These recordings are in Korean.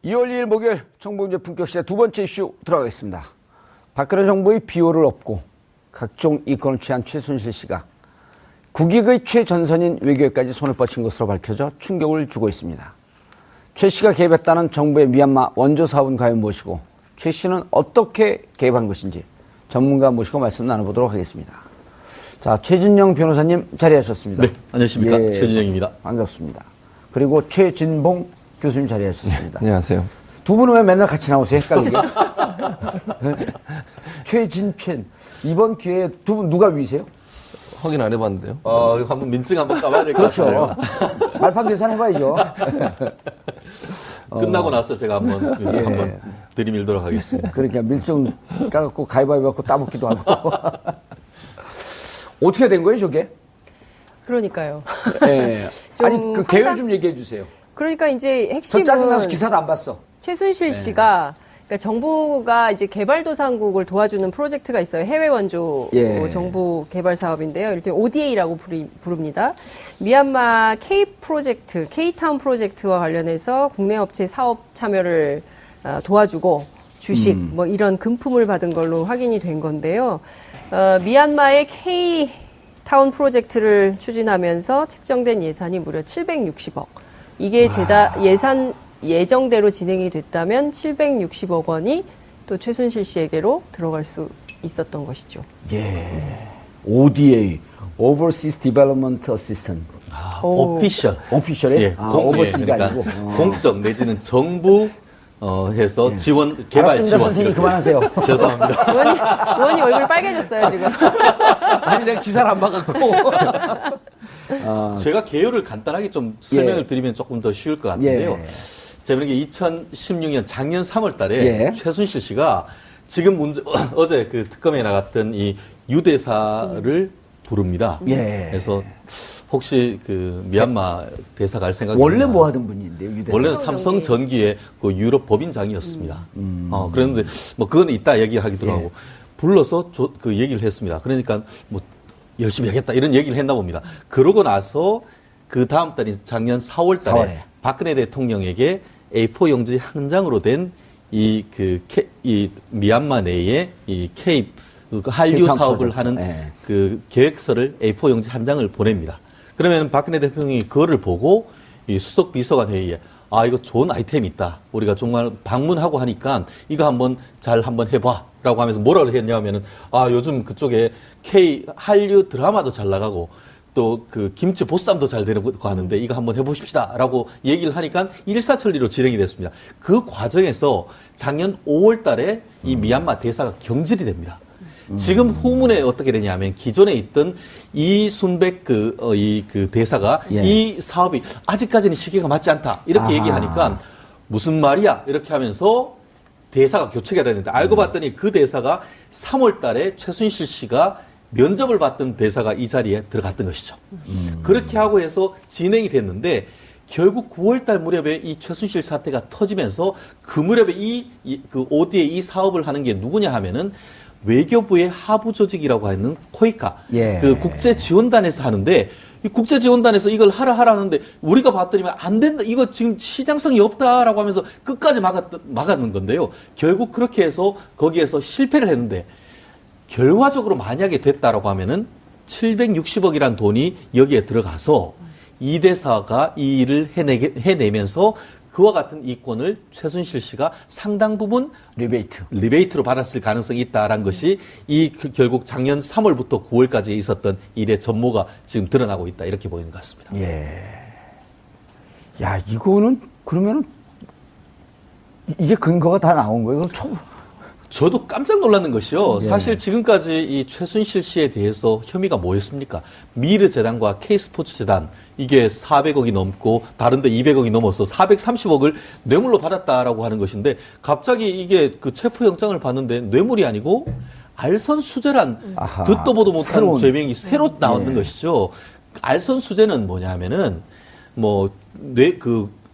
2월 2일 목요일 정봉재 품격시대 두 번째 이슈 들어가겠습니다. 박근혜 정부의 비호를 업고 각종 이권을 취한 최순실 씨가 국익의 최전선인 외교에까지 손을 뻗친 것으로 밝혀져 충격을 주고 있습니다. 최 씨가 개입했다는 정부의 미얀마 원조 사업은 과연 무엇이고 최 씨는 어떻게 개입한 것인지 전문가 모시고 말씀 나눠보도록 하겠습니다. 자, 최진영 변호사님 자리하셨습니다. 네, 안녕하십니까. 최진영입니다. 반갑습니다. 그리고 최진봉 교수님 자리하셨습니다. 안녕하세요. 두 분은 왜 맨날 같이 나오세요? 헷갈리게. 최진첸. 이번 기회에 두 분 누가 위세요? 확인 안 해봤는데요. 한번 민증 한번 까봐야 될 것 같아요. 그렇죠. 말판 계산 해봐야죠. 끝나고 나서 제가 한번 들이밀도록 하겠습니다. 그러니까 밀증 까갖고 가위바위보 갖고 따먹기도 하고. 어떻게 된 거예요, 저게? 그러니까요. 예. 아니, 그 계획 좀 얘기해 주세요. 그러니까 이제 핵심은 짜증나서 기사도 안 봤어. 최순실 씨가 그러니까 정부가 이제 개발도상국을 도와주는 프로젝트가 있어요. 해외 원조 정부 개발 사업인데요. 일단 ODA라고 부릅니다. 미얀마 K 프로젝트, K-타운 프로젝트와 관련해서 국내 업체 사업 참여를 도와주고 주식 뭐 이런 금품을 받은 걸로 확인이 된 건데요. 미얀마의 K-타운 프로젝트를 추진하면서 책정된 예산이 무려 760억. 이게 예산 예정대로 진행이 됐다면 760억 원이 또 최순실 씨에게로 들어갈 수 있었던 것이죠. 예. ODA, Overseas Development Assistant. 오피셜. 오피셜에? 예, 오버시가 그러니까 아니고. 공적 내지는 정부 해서 지원, 개발 알았습니다, 지원. 선생님 그만하세요. 죄송합니다. 의원님 얼굴이 빨개졌어요, 지금. 아니, 내가 기사를 안 봐갖고. 제가 개요를 간단하게 좀 설명을 드리면 조금 더 쉬울 것 같은데요. 제가 그게 2016년 작년 3월 달에 최순실 씨가 지금 어제 그 특검에 나갔던 이 유대사를 부릅니다. 그래서 혹시 그 미얀마 대사 갈 생각이 원래 뭐 하던 분인데요, 유대사? 원래는 삼성전기의 그 유럽 법인장이었습니다. 그런데 뭐 그건 이따 얘기하기도 하고 불러서 그 얘기를 했습니다. 그러니까 뭐 열심히 하겠다 이런 얘기를 했나 봅니다. 그러고 나서 그 다음 달인 작년 4월 달에 박근혜 대통령에게 A4 용지 한 장으로 된 이 미얀마 내에 이 K 한류 사업을 프로젝트. 하는 그 계획서를 A4 용지 한 장을 보냅니다. 그러면 박근혜 대통령이 그거를 보고 이 수석 비서관 회의에 이거 좋은 아이템이 있다. 우리가 정말 방문하고 하니까 이거 한번 해봐. 라고 하면서 뭐라고 했냐면은 요즘 그쪽에 한류 드라마도 잘 나가고 또 그 김치 보쌈도 잘 되고 하는데 이거 한번 해보십시다. 라고 얘기를 하니까 일사천리로 진행이 됐습니다. 그 과정에서 작년 5월 달에 이 미얀마 대사가 경질이 됩니다. 지금 후문에 어떻게 되냐면 기존에 있던 이순백 그 대사가 이 사업이 아직까지는 시기가 맞지 않다. 이렇게 얘기하니까 무슨 말이야? 이렇게 하면서 대사가 교체가 됐는데 알고 봤더니 그 대사가 3월 달에 최순실 씨가 면접을 받던 대사가 이 자리에 들어갔던 것이죠. 그렇게 하고 해서 진행이 됐는데 결국 9월 달 무렵에 이 최순실 사태가 터지면서 그 무렵에 그 ODA 이 사업을 하는 게 누구냐 하면은 외교부의 하부 조직이라고 하는 코이카, 그 국제지원단에서 하는데 이 국제지원단에서 이걸 하라 하는데 우리가 봤더니만 안 된다. 이거 지금 시장성이 없다라고 하면서 끝까지 막았는 건데요. 결국 그렇게 해서 거기에서 실패를 했는데 결과적으로 만약에 됐다라고 하면은 760억이란 돈이 여기에 들어가서 이 대사가 이 일을 해내면서 그와 같은 이권을 최순실 씨가 상당 부분 리베이트로 받았을 가능성이 있다라는 것이 결국 작년 3월부터 9월까지 있었던 일의 전모가 지금 드러나고 있다 이렇게 보이는 것 같습니다. 야, 이거는 그러면은 이게 근거가 다 나온 거예요? 그럼 저도 깜짝 놀라는 것이요. 사실 지금까지 이 최순실 씨에 대해서 혐의가 뭐였습니까? 미르재단과 K스포츠재단 이게 400억이 넘고 다른데 200억이 넘어서 430억을 뇌물로 받았다라고 하는 것인데 갑자기 이게 그 체포영장을 받는데 뇌물이 아니고 알선수재란 듣도 보도 못한 죄명이 새로 나왔는 것이죠. 알선수재는 뭐냐 하면은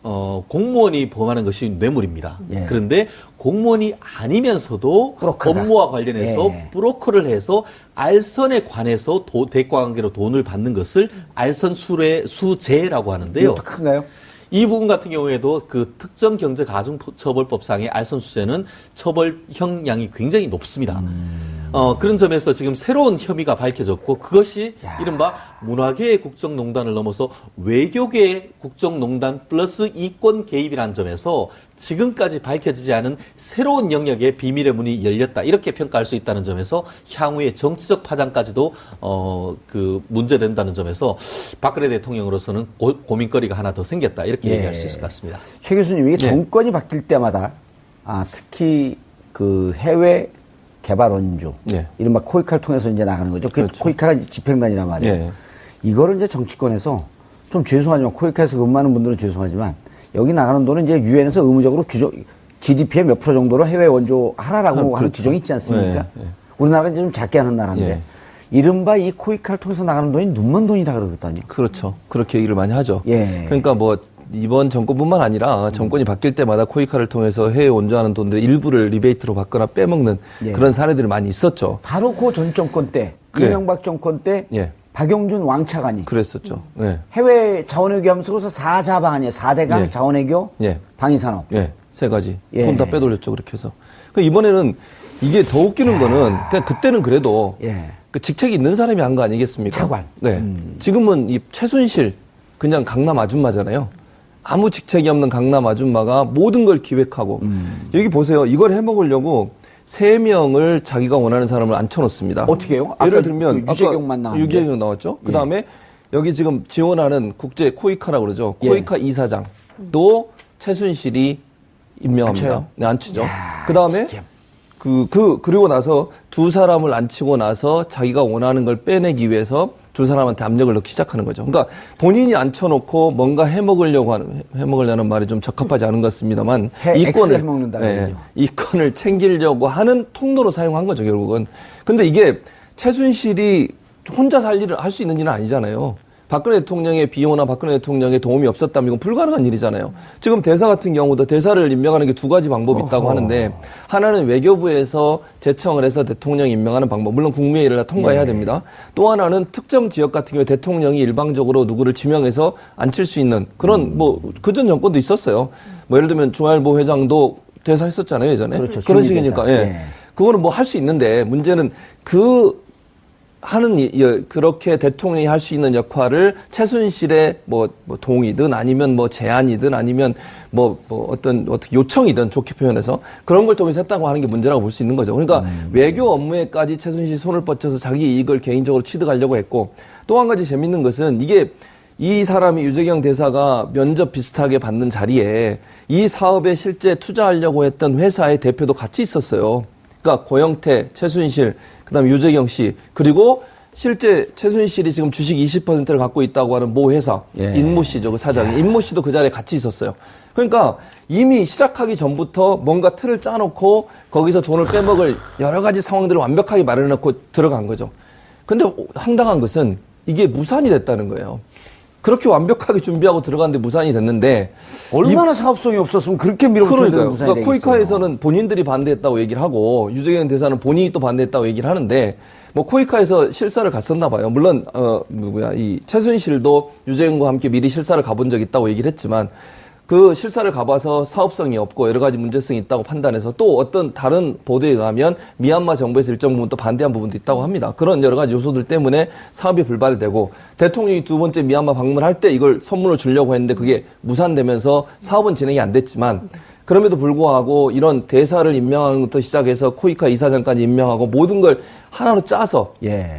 공무원이 범하는 것이 뇌물입니다. 그런데 공무원이 아니면서도 업무와 관련해서 브로커를 해서 알선에 관해서 대가관계로 돈을 받는 것을 알선수재라고 하는데요. 어떻게 큰가요? 이 부분 같은 경우에도 그 특정 경제 가중처벌법상의 알선수재는 처벌 형량이 굉장히 높습니다. 그런 점에서 지금 새로운 혐의가 밝혀졌고 그것이 이른바 문화계의 국정농단을 넘어서 외교계의 국정농단 플러스 이권 개입이라는 점에서 지금까지 밝혀지지 않은 새로운 영역의 비밀의 문이 열렸다. 이렇게 평가할 수 있다는 점에서 향후의 정치적 파장까지도 그 문제된다는 점에서 박근혜 대통령으로서는 고민거리가 하나 더 생겼다. 이렇게 얘기할 수 있을 것 같습니다. 최 교수님, 이게 정권이 바뀔 때마다 특히 그 해외 개발 원조, 이른바 코이카를 통해서 이제 나가는 거죠. 그 그렇죠. 코이카가 집행단이란 말이에요. 이거를 이제 정치권에서 좀 죄송하지만, 코이카에서 근무하는 분들은 죄송하지만, 여기 나가는 돈은 이제 유엔에서 의무적으로 GDP의 몇 프로 정도로 해외 원조 하라라고 하는 규정이 있지 않습니까? 우리나라가 이제 좀 작게 하는 나라인데, 이른바 이 코이카를 통해서 나가는 돈이 눈먼 돈이다 그러거든요. 그렇죠. 그렇게 얘기를 많이 하죠. 예. 그러니까 뭐 이번 정권뿐만 아니라 정권이 바뀔 때마다 코이카를 통해서 해외 원조하는 돈들의 일부를 리베이트로 받거나 빼먹는 그런 사례들이 많이 있었죠. 바로 그 전 정권 때, 이명박 정권 때 박용준 왕차관이 그랬었죠. 해외 자원외교 하면서 그래서 4자방 아니에요. 4대강 자원외교, 방위산업. 세 가지. 돈 다 빼돌렸죠. 그렇게 해서. 이번에는 이게 더 웃기는 거는 그냥 그때는 그래도 그 직책이 있는 사람이 한 거 아니겠습니까? 차관. 지금은 이 최순실 그냥 강남 아줌마잖아요. 아무 직책이 없는 강남 아줌마가 모든 걸 기획하고 여기 보세요. 이걸 해먹으려고 3명을 자기가 원하는 사람을 앉혀놓습니다. 어떻게 해요? 예를 들면 그 유재경만 나왔는데. 유재경 나왔죠. 그 다음에 여기 지금 지원하는 국제 코이카라고 그러죠. 코이카 이사장도 최순실이 임명합니다. 앉히죠. 그 다음에 그리고 나서 두 사람을 앉히고 나서 자기가 원하는 걸 빼내기 위해서 두 사람한테 압력을 넣기 시작하는 거죠. 그러니까 본인이 앉혀놓고 뭔가 해먹으려는 말이 좀 적합하지 않은 것 같습니다만 이권을 챙기려고 하는 통로로 사용한 거죠, 결국은. 근데 이게 최순실이 혼자 살 일을 할 수 있는 일은 아니잖아요. 박근혜 대통령의 비호나 박근혜 대통령의 도움이 없었다면 이건 불가능한 일이잖아요. 지금 대사 같은 경우도 대사를 임명하는 게 2가지 방법이 있다고 하는데 하나는 외교부에서 제청을 해서 대통령 임명하는 방법. 물론 국무회의를 다 통과해야 됩니다. 또 하나는 특정 지역 같은 경우에 대통령이 일방적으로 누구를 지명해서 앉힐 수 있는 그런 그전 정권도 있었어요. 예를 들면 중앙일보 회장도 대사했었잖아요, 예전에. 그렇죠. 그런 식이니까. 그거는 할 수 있는데 문제는 그렇게 대통령이 할 수 있는 역할을 최순실의 동의든 아니면 제안이든 아니면 어떤 요청이든 좋게 표현해서 그런 걸 통해서 했다고 하는 게 문제라고 볼 수 있는 거죠. 그러니까 외교 업무에까지 최순실이 손을 뻗쳐서 자기 이익을 개인적으로 취득하려고 했고 또 한 가지 재밌는 것은 이 사람이 유재경 대사가 면접 비슷하게 받는 자리에 이 사업에 실제 투자하려고 했던 회사의 대표도 같이 있었어요. 그러니까 고영태, 최순실, 그다음에 유재경 씨, 그리고 실제 최순실이 지금 주식 20%를 갖고 있다고 하는 모 회사, 인모 씨죠, 그 사장이. 인모 씨도 그 자리에 같이 있었어요. 그러니까 이미 시작하기 전부터 뭔가 틀을 짜놓고 거기서 돈을 빼먹을 여러 가지 상황들을 완벽하게 마련해놓고 들어간 거죠. 근데 황당한 것은 이게 무산이 됐다는 거예요. 그렇게 완벽하게 준비하고 들어갔는데 무산이 됐는데 얼마나 사업성이 없었으면 그렇게 밀어붙였는데 무산이 되겠어요. 코이카에서는 본인들이 반대했다고 얘기를 하고 유재경 대사는 본인이 또 반대했다고 얘기를 하는데 코이카에서 실사를 갔었나 봐요. 물론 이 최순실도 유재경과 함께 미리 실사를 가본 적이 있다고 얘기를 했지만 그 실사를 가봐서 사업성이 없고 여러 가지 문제성이 있다고 판단해서 또 어떤 다른 보도에 의하면 미얀마 정부에서 일정 부분 또 반대한 부분도 있다고 합니다. 그런 여러 가지 요소들 때문에 사업이 불발이 되고 대통령이 2번째 미얀마 방문할 때 이걸 선물을 주려고 했는데 그게 무산되면서 사업은 진행이 안 됐지만 그럼에도 불구하고 이런 대사를 임명하는 것부터 시작해서 코이카 이사장까지 임명하고 모든 걸 하나로 짜서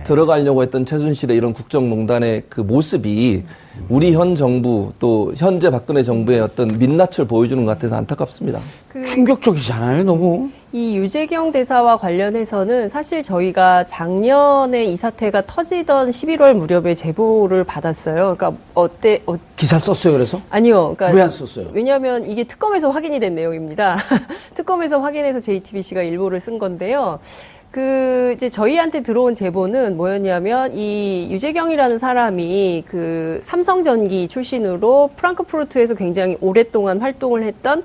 들어가려고 했던 최순실의 이런 국정농단의 그 모습이 우리 현 정부 또 현재 박근혜 정부의 어떤 민낯을 보여주는 것 같아서 안타깝습니다. 충격적이잖아요, 너무. 이 유재경 대사와 관련해서는 사실 저희가 작년에 이 사태가 터지던 11월 무렵에 제보를 받았어요. 그러니까 기사 썼어요, 그래서? 아니요. 그러니까 왜 안 썼어요? 왜냐하면 이게 특검에서 확인이 된 내용입니다. 특검에서 확인해서 JTBC가 일보를 쓴 건데요. 이제 저희한테 들어온 제보는 뭐였냐면, 이 유재경이라는 사람이 삼성전기 출신으로 프랑크푸르트에서 굉장히 오랫동안 활동을 했던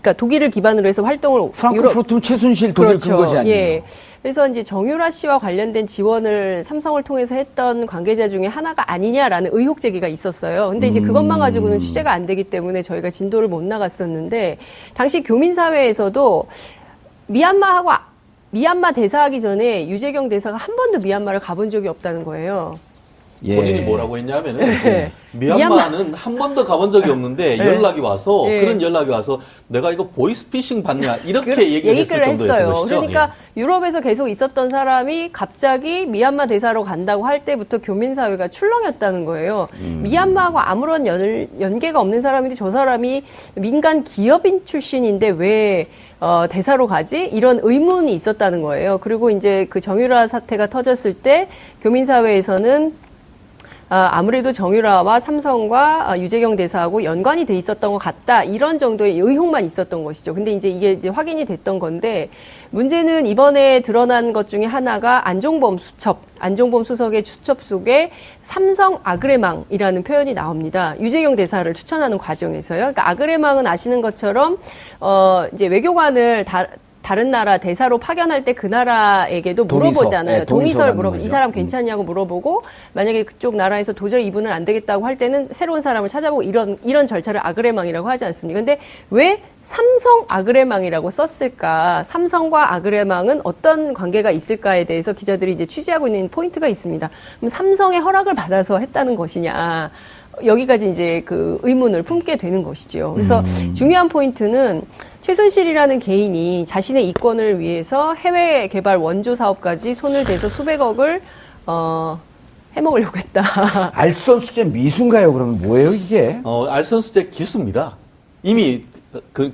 그러니까 독일을 기반으로 해서 활동을 프랑크푸르트는 최순실 독일 그렇죠. 근거지 아니에요? 예. 그래서 이제 정유라 씨와 관련된 지원을 삼성을 통해서 했던 관계자 중에 하나가 아니냐라는 의혹 제기가 있었어요. 근데 이제 그것만 가지고는 취재가 안 되기 때문에 저희가 진도를 못 나갔었는데 당시 교민사회에서도 미얀마 대사하기 전에 유재경 대사가 한 번도 미얀마를 가본 적이 없다는 거예요. 예. 본인이 뭐라고 했냐면은 네. 미얀마는 한 번도 가본 적이 없는데 네. 연락이 와서 네. 그런 연락이 와서 내가 이거 보이스피싱 받냐 이렇게 얘기를 했을 얘기를 정도였던 했어요. 것이죠. 그러니까 유럽에서 계속 있었던 사람이 갑자기 미얀마 대사로 간다고 할 때부터 교민사회가 출렁였다는 거예요. 미얀마하고 아무런 연계가 없는 사람인데 저 사람이 민간 기업인 출신인데 왜 대사로 가지? 이런 의문이 있었다는 거예요. 그리고 이제 그 정유라 사태가 터졌을 때 교민사회에서는 아무래도 정유라와 삼성과 유재경 대사하고 연관이 돼 있었던 것 같다. 이런 정도의 의혹만 있었던 것이죠. 근데 이제 이게 확인이 됐던 건데 문제는 이번에 드러난 것 중에 하나가 안종범 수석의 수첩 속에 삼성 아그레망이라는 표현이 나옵니다. 유재경 대사를 추천하는 과정에서요. 그러니까 아그레망은 아시는 것처럼 이제 외교관을 다른 나라 대사로 파견할 때 그 나라에게도 물어보잖아요. 네, 동의서를 물어보고 이 거죠. 사람 괜찮냐고 물어보고 만약에 그쪽 나라에서 도저히 이분은 안 되겠다고 할 때는 새로운 사람을 찾아보고 이런 절차를 아그레망이라고 하지 않습니까? 근데 왜 삼성 아그레망이라고 썼을까? 삼성과 아그레망은 어떤 관계가 있을까에 대해서 기자들이 이제 취재하고 있는 포인트가 있습니다. 그럼 삼성의 허락을 받아서 했다는 것이냐? 여기까지 이제 그 의문을 품게 되는 것이죠. 그래서 중요한 포인트는 최순실이라는 개인이 자신의 이권을 위해서 해외 개발 원조 사업까지 손을 대서 수백억을 해먹으려고 했다. 알선수재 미수인가요? 그러면 뭐예요 이게? 알선수재 기수입니다. 이미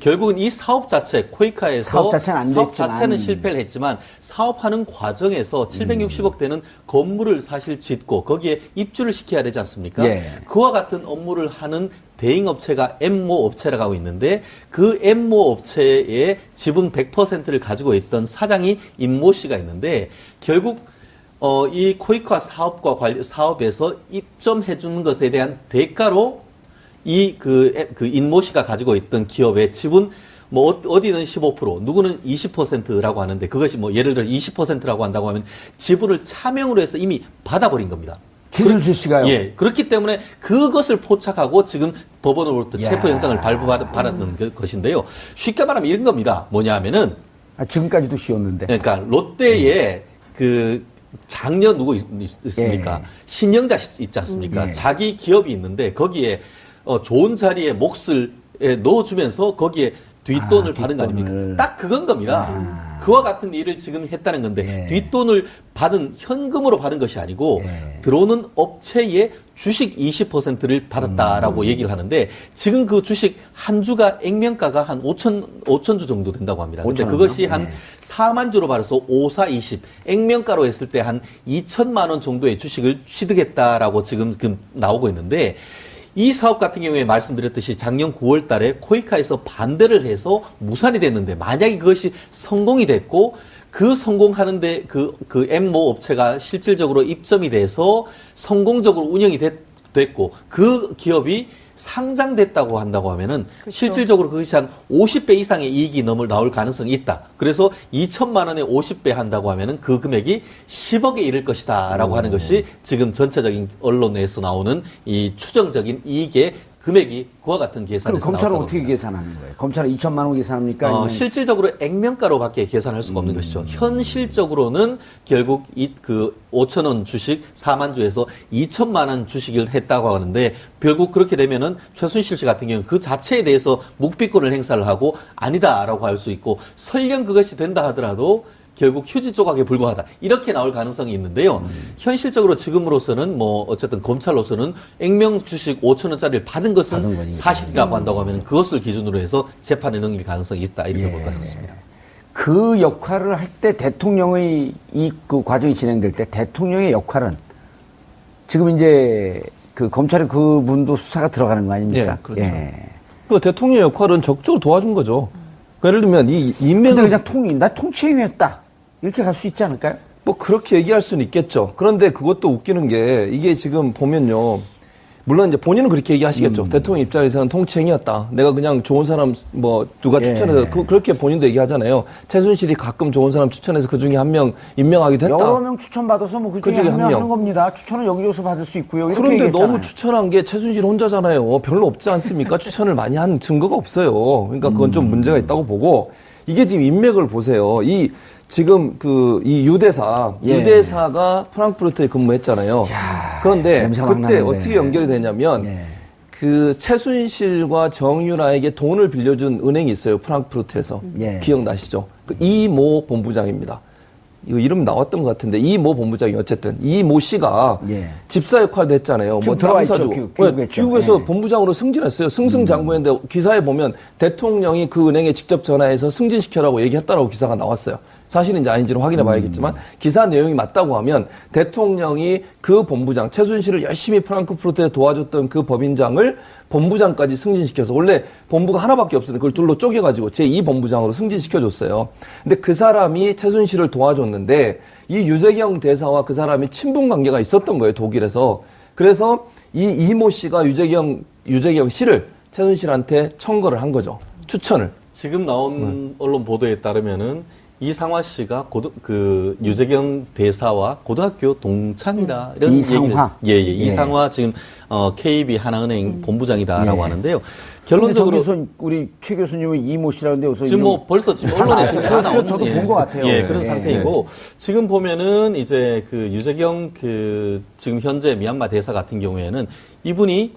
결국은 이 사업 자체, 코이카에서 사업 자체는 안 사업 됐지만. 자체는 실패를 했지만 사업하는 과정에서 760억 되는 건물을 사실 짓고 거기에 입주를 시켜야 되지 않습니까? 예. 그와 같은 업무를 하는 대행업체가 엠모 업체라고 있는데 그 엠모 업체의 지분 100%를 가지고 있던 사장이 임모 씨가 있는데 결국 이 코이카 사업에서 입점해 주는 것에 대한 대가로 인모 씨가 가지고 있던 기업의 지분, 어디는 15%, 누구는 20%라고 하는데 그것이 예를 들어 20%라고 한다고 하면 지분을 차명으로 해서 이미 받아버린 겁니다. 최순실 씨가요? 예. 그렇기 때문에 그것을 포착하고 지금 법원으로부터 야. 체포영장을 발부받았는 것인데요. 쉽게 말하면 이런 겁니다. 뭐냐 하면은. 지금까지도 씌웠는데. 그러니까 롯데에 장녀 누구 있습니까? 예. 신영자 있지 않습니까? 예. 자기 기업이 있는데 거기에 좋은 자리에 몫을 넣어주면서 거기에 뒷돈을 받은 거 아닙니까? 뒷돈을. 딱 그건 겁니다. 그와 같은 일을 지금 했다는 건데 예. 뒷돈을 현금으로 받은 것이 아니고 예. 들어오는 업체의 주식 20%를 받았다라고 얘기를 하는데 지금 그 주식 한 주가 액면가가 한 5천 주 정도 된다고 합니다. 근데 5천 그것이 원이요? 한 네. 4만 주로 말해서 5, 4, 20 액면가로 했을 때 한 2천만 원 정도의 주식을 취득했다라고 지금 나오고 있는데 이 사업 같은 경우에 말씀드렸듯이 작년 9월 달에 코이카에서 반대를 해서 무산이 됐는데 만약에 그것이 성공이 됐고 그 성공하는데 그 엠모 업체가 실질적으로 입점이 돼서 성공적으로 운영이 됐고 그 기업이 상장됐다고 한다고 하면은 그렇죠. 실질적으로 그것이 한 50배 이상의 이익이 나올 가능성이 있다. 그래서 2천만 원에 50배 한다고 하면은 그 금액이 10억에 이를 것이다라고 하는 것이 지금 전체적인 언론에서 나오는 이 추정적인 이익의 금액이 그와 같은 그럼 계산에서 검찰은 나왔다고 어떻게 합니다. 계산하는 거예요? 검찰은 2천만 원 계산합니까? 아니면 실질적으로 액면가로밖에 계산할 수가 없는 것이죠. 현실적으로는 결국 5천 원 주식 4만 주에서 2천만 원 주식을 했다고 하는데 결국 그렇게 되면은 최순실 씨 같은 경우는 그 자체에 대해서 묵비권을 행사를 하고 아니다라고 할 수 있고 설령 그것이 된다 하더라도 결국 휴지 조각에 불과하다. 이렇게 나올 가능성이 있는데요. 현실적으로 지금으로서는 어쨌든 검찰로서는 액면 주식 5천 원짜리를 받은 것은 받은 거니까. 사실이라고 한다고 하면 그것을 기준으로 해서 재판에 넘길 가능성이 있다. 이렇게 볼 것 같습니다. 그 역할을 할 때 대통령의 그 과정이 진행될 때 대통령의 역할은 지금 이제 그 검찰의 그분도 수사가 들어가는 거 아닙니까? 예, 그렇죠. 그 대통령의 역할은 적극적으로 도와준 거죠. 그러니까 예를 들면 이 근데 임명을 그냥 나 통치행위했다 이렇게 갈 수 있지 않을까요? 그렇게 얘기할 수는 있겠죠. 그런데 그것도 웃기는 게 이게 지금 보면요. 물론 이제 본인은 그렇게 얘기하시겠죠. 대통령 입장에서는 통치행위였다. 내가 그냥 좋은 사람 뭐 누가 추천해서 그렇게 본인도 얘기하잖아요. 최순실이 가끔 좋은 사람 추천해서 그 중에 한 명 임명하기도 했다. 여러 명 추천받아서 뭐 그 중에 한 명 하는 겁니다. 추천은 여기저기서 받을 수 있고요. 이렇게 그런데 얘기했잖아요. 너무 추천한 게 최순실 혼자잖아요. 별로 없지 않습니까? 추천을 많이 한 증거가 없어요. 그러니까 그건 좀 문제가 있다고 보고 이게 지금 인맥을 보세요. 지금 이 유대사가 프랑크푸르트에 근무했잖아요. 그런데 그때 어떻게 연결이 되냐면 그 최순실과 정유라에게 돈을 빌려준 은행이 있어요. 프랑크푸르트에서. 기억나시죠? 그 이모 본부장입니다. 이거 이름 나왔던 것 같은데 이모 본부장이 어쨌든 이모 씨가 집사 역할도 했잖아요. 뭐 들어와 있죠. 귀국에서 본부장으로 승진했어요. 승승장구했는데 기사에 보면 대통령이 그 은행에 직접 전화해서 승진시켜라고 얘기했다라고 기사가 나왔어요. 사실은 이제 아닌지는 확인해 봐야겠지만 기사 내용이 맞다고 하면 대통령이 그 본부장 최순실을 열심히 프랑크푸르트에 도와줬던 그 법인장을 본부장까지 승진시켜서 원래 본부가 하나밖에 없었는데 그걸 둘로 쪼개가지고 제2본부장으로 승진시켜줬어요. 근데 그 사람이 최순실을 도와줬는데 이 유재경 대사와 그 사람이 친분 관계가 있었던 거예요. 독일에서. 그래서 이 이모 씨가 유재경 씨를 최순실한테 청거를 한 거죠. 추천을. 지금 나온 언론 보도에 따르면은 이상화 씨가 유재경 대사와 고등학교 동창이다 이런 이상화. 이상화 지금 KB 하나은행 본부장이다라고 하는데요. 결론적으로 저기서 우리 최 교수님은 이모 씨라는데 여기서 지금 뭐 벌써 지금 언론에 지금 다 나오는 저도 본 것 같아요. 그런 상태이고 지금 보면은 이제 그 유재경 지금 현재 미얀마 대사 같은 경우에는 이분이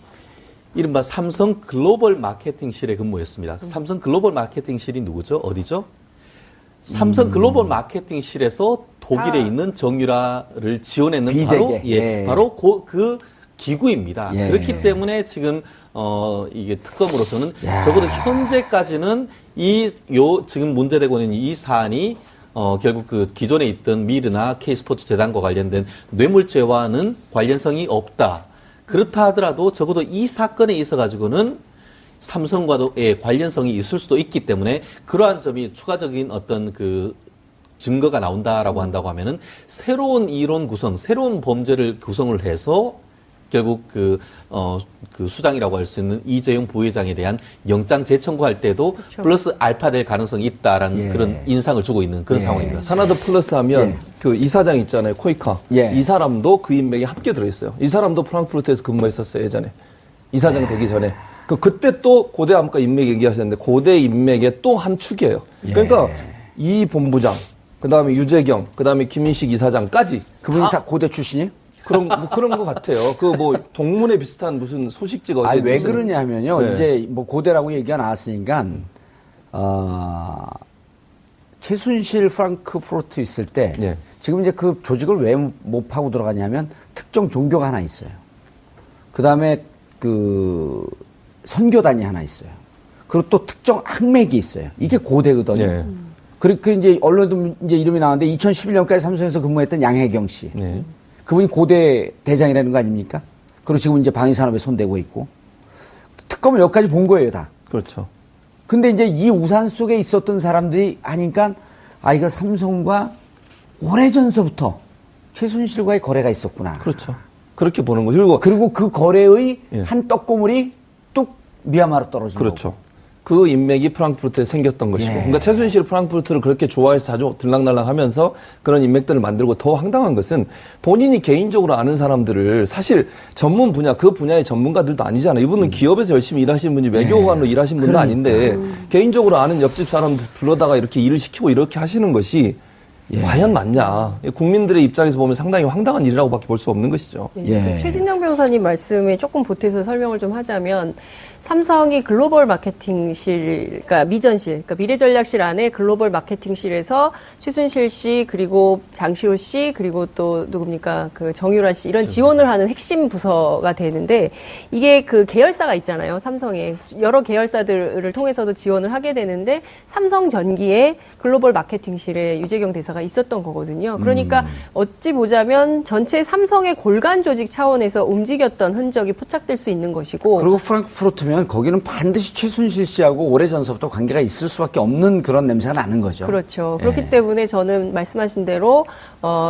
이른바 삼성 글로벌 마케팅실에 근무했습니다. 삼성 글로벌 마케팅실이 누구죠? 어디죠? 삼성 글로벌 마케팅실에서 독일에 있는 정유라를 지원했는 바로 그 기구입니다. 그렇기 때문에 지금 이게 특검으로서는 적어도 현재까지는 지금 문제되고 있는 이 사안이 결국 그 기존에 있던 미르나 K스포츠 재단과 관련된 뇌물죄와는 관련성이 없다. 그렇다 하더라도 적어도 이 사건에 있어 가지고는 삼성과도의 관련성이 있을 수도 있기 때문에 그러한 점이 추가적인 어떤 그 증거가 나온다라고 한다고 하면은 새로운 이론 구성, 새로운 범죄를 구성을 해서 결국 그 수장이라고 할 수 있는 이재용 부회장에 대한 영장 재청구할 때도 플러스 알파 될 가능성이 있다라는 그런 인상을 주고 있는 그런 상황입니다. 하나 더 플러스 하면 그 이사장 있잖아요. 코이카. 이 사람도 그 인맥에 함께 들어있어요. 이 사람도 프랑크푸르트에서 근무했었어요. 예전에. 이사장 되기 전에. 그때 또 고대 암과 인맥 얘기하셨는데 고대 인맥의 또 한 축이에요. 그러니까 이 본부장, 그 다음에 유재경, 그 다음에 김인식 이사장까지 그분이 다 고대 출신이에요? 그런 것 같아요. 동문회 비슷한 무슨 소식지가 어디 왜 그러냐면요. 이제 뭐 고대라고 얘기가 나왔으니까 최순실 프랑크푸르트 있을 때 지금 이제 그 조직을 왜 못 파고 들어가냐면 특정 종교가 하나 있어요. 그 다음에 선교단이 하나 있어요. 그리고 또 특정 학맥이 있어요. 이게 고대거든요. 그리고 이제 언론에도 이제 이름이 나왔는데 2011년까지 삼성에서 근무했던 양혜경 씨. 그분이 고대 대장이라는 거 아닙니까? 그리고 지금 이제 방위산업에 손대고 있고. 특검을 여기까지 본 거예요, 다. 그렇죠. 근데 이제 이 우산 속에 있었던 사람들이 아니까 이거 삼성과 오래전서부터 최순실과의 거래가 있었구나. 그렇죠. 그렇게 보는 거죠. 그리고 그 거래의 한 떡고물이 뚝 미얀마로 떨어진 그렇죠. 거고. 그 인맥이 프랑크푸르트에 생겼던 것이고. 그러니까 최순실 프랑크푸르트를 그렇게 좋아해서 자주 들락날락 하면서 그런 인맥들을 만들고 더 황당한 것은 본인이 개인적으로 아는 사람들을 사실 전문 분야, 그 분야의 전문가들도 아니잖아요. 이분은 기업에서 열심히 일하시는 분이 외교관으로 일하신 분도 아닌데 개인적으로 아는 옆집 사람들 불러다가 이렇게 일을 시키고 이렇게 하시는 것이 과연 맞냐. 국민들의 입장에서 보면 상당히 황당한 일이라고 밖에 볼 수 없는 것이죠. 최진영 변호사님 말씀에 조금 보태서 설명을 좀 하자면 삼성이 글로벌 마케팅실, 그러니까 미전실, 그러니까 미래전략실 안에 글로벌 마케팅실에서 최순실 씨, 그리고 장시호 씨, 그리고 또 누굽니까? 그 정유라 씨, 이런 지원을 하는 핵심 부서가 되는데 이게 그 계열사가 있잖아요. 삼성에. 여러 계열사들을 통해서도 지원을 하게 되는데 삼성 전기에 글로벌 마케팅실에 유재경 대사가 있었던 거거든요. 그러니까 어찌 보자면 전체 삼성의 골간 조직 차원에서 움직였던 흔적이 포착될 수 있는 것이고. 그리고 프랑크푸르트면 그러면 거기는 반드시 최순실 씨하고 오래전서부터 관계가 있을 수밖에 없는 그런 냄새가 나는 거죠. 그렇죠. 예. 그렇기 때문에 저는 말씀하신 대로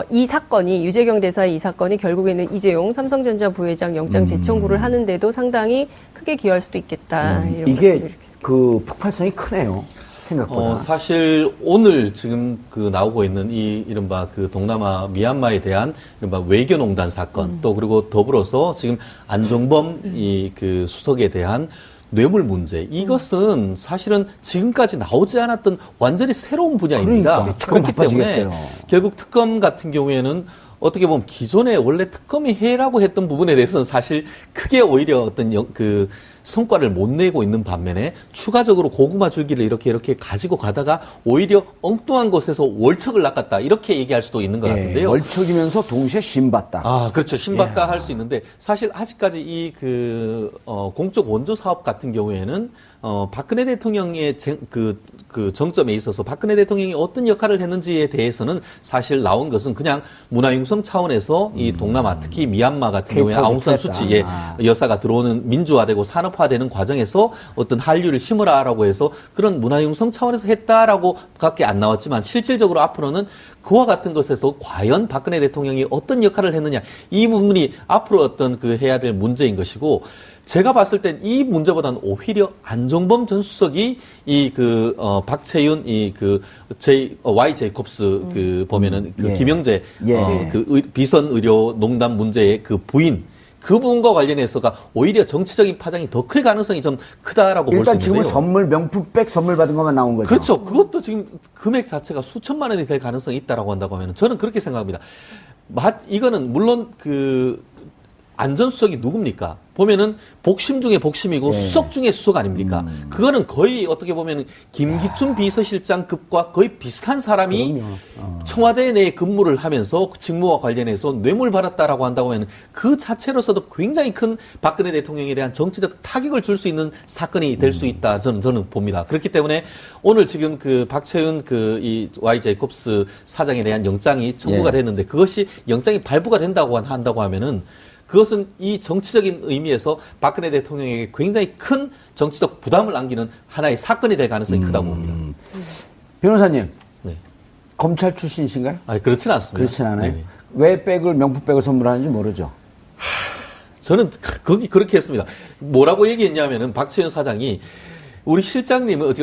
이 사건이 유재경 대사의 이 사건이 결국에는 이재용 삼성전자 부회장 영장 재청구를 하는데도 상당히 크게 기여할 수도 있겠다. 이런 이게 말씀드리겠습니다. 그 폭발성이 크네요. 생각보다. 사실 오늘 지금 그 나오고 있는 이 이른바 그 동남아 미얀마에 대한 이른바 외교농단 사건 또 그리고 더불어서 지금 안종범 이 그 수석에 대한 뇌물 문제 이것은 사실은 지금까지 나오지 않았던 완전히 새로운 분야입니다. 그러니까, 특검 그렇기 때문에 바빠지겠어요. 결국 특검 같은 경우에는 어떻게 보면 기존에 원래 특검이 해라고 했던 부분에 대해서는 사실 크게 오히려 어떤 그 성과를 못 내고 있는 반면에 추가적으로 고구마 줄기를 이렇게 가지고 가다가 오히려 엉뚱한 곳에서 월척을 낚았다 이렇게 얘기할 수도 있는 것 같은데요. 월척이면서 동시에 신받다. 아, 그렇죠. 신받다 할 수 있는데 사실 아직까지 이 공적 원조 사업 같은 경우에는 박근혜 대통령의 그 정점에 있어서 박근혜 대통령이 어떤 역할을 했는지에 대해서는 사실 나온 것은 그냥 문화융성 차원에서 이 동남아 특히 미얀마 같은 경우에 아웅산 수치의 여사가 들어오는 민주화되고 산업화되는 과정에서 어떤 한류를 심으라라고 해서 그런 문화융성 차원에서 했다라고 밖에 안 나왔지만 실질적으로 앞으로는 그와 같은 것에서 과연 박근혜 대통령이 어떤 역할을 했느냐 이 부분이 앞으로 어떤 그 해야 될 문제인 것이고 제가 봤을 땐 이 문제보다는 오히려 안종범 전 수석이 박채윤 Y 제이콥스 보면은 그 예. 김영재 예. 비선 의료 농단 문제의 그 부인 그 부분과 관련해서가 오히려 정치적인 파장이 더 클 가능성이 좀 크다라고 볼 수 일단 있는데요. 지금은 선물 명품백 선물 받은 것만 나온 거죠. 그렇죠. 그것도 지금 금액 자체가 수천만 원이 될 가능성이 있다라고 한다고 하면 저는 그렇게 생각합니다. 이거는 물론 안전수석이 누굽니까? 보면은 복심 중에 복심이고 수석 중에 수석 아닙니까? 그거는 거의 어떻게 보면은 김기춘 비서실장급과 거의 비슷한 사람이 청와대 내에 근무를 하면서 직무와 관련해서 뇌물 받았다라고 한다고 하면 그 자체로서도 굉장히 큰 박근혜 대통령에 대한 정치적 타격을 줄 수 있는 사건이 될 수 있다. 저는 봅니다. 그렇기 때문에 오늘 지금 박채윤 이 Y 제이콥스 사장에 대한 영장이 청구가 됐는데 그것이 영장이 발부가 한다고 하면은 그것은 이 정치적인 의미에서 박근혜 대통령에게 굉장히 큰 정치적 부담을 안기는 하나의 사건이 될 가능성이 크다고 봅니다. 변호사님, 네. 검찰 출신이신가요? 아니, 그렇지는 않습니다. 그렇진 않아요. 네네. 왜 명품백을 선물하는지 모르죠. 저는 거기 그렇게 했습니다. 뭐라고 얘기했냐면은 박채윤 사장이 우리 실장님은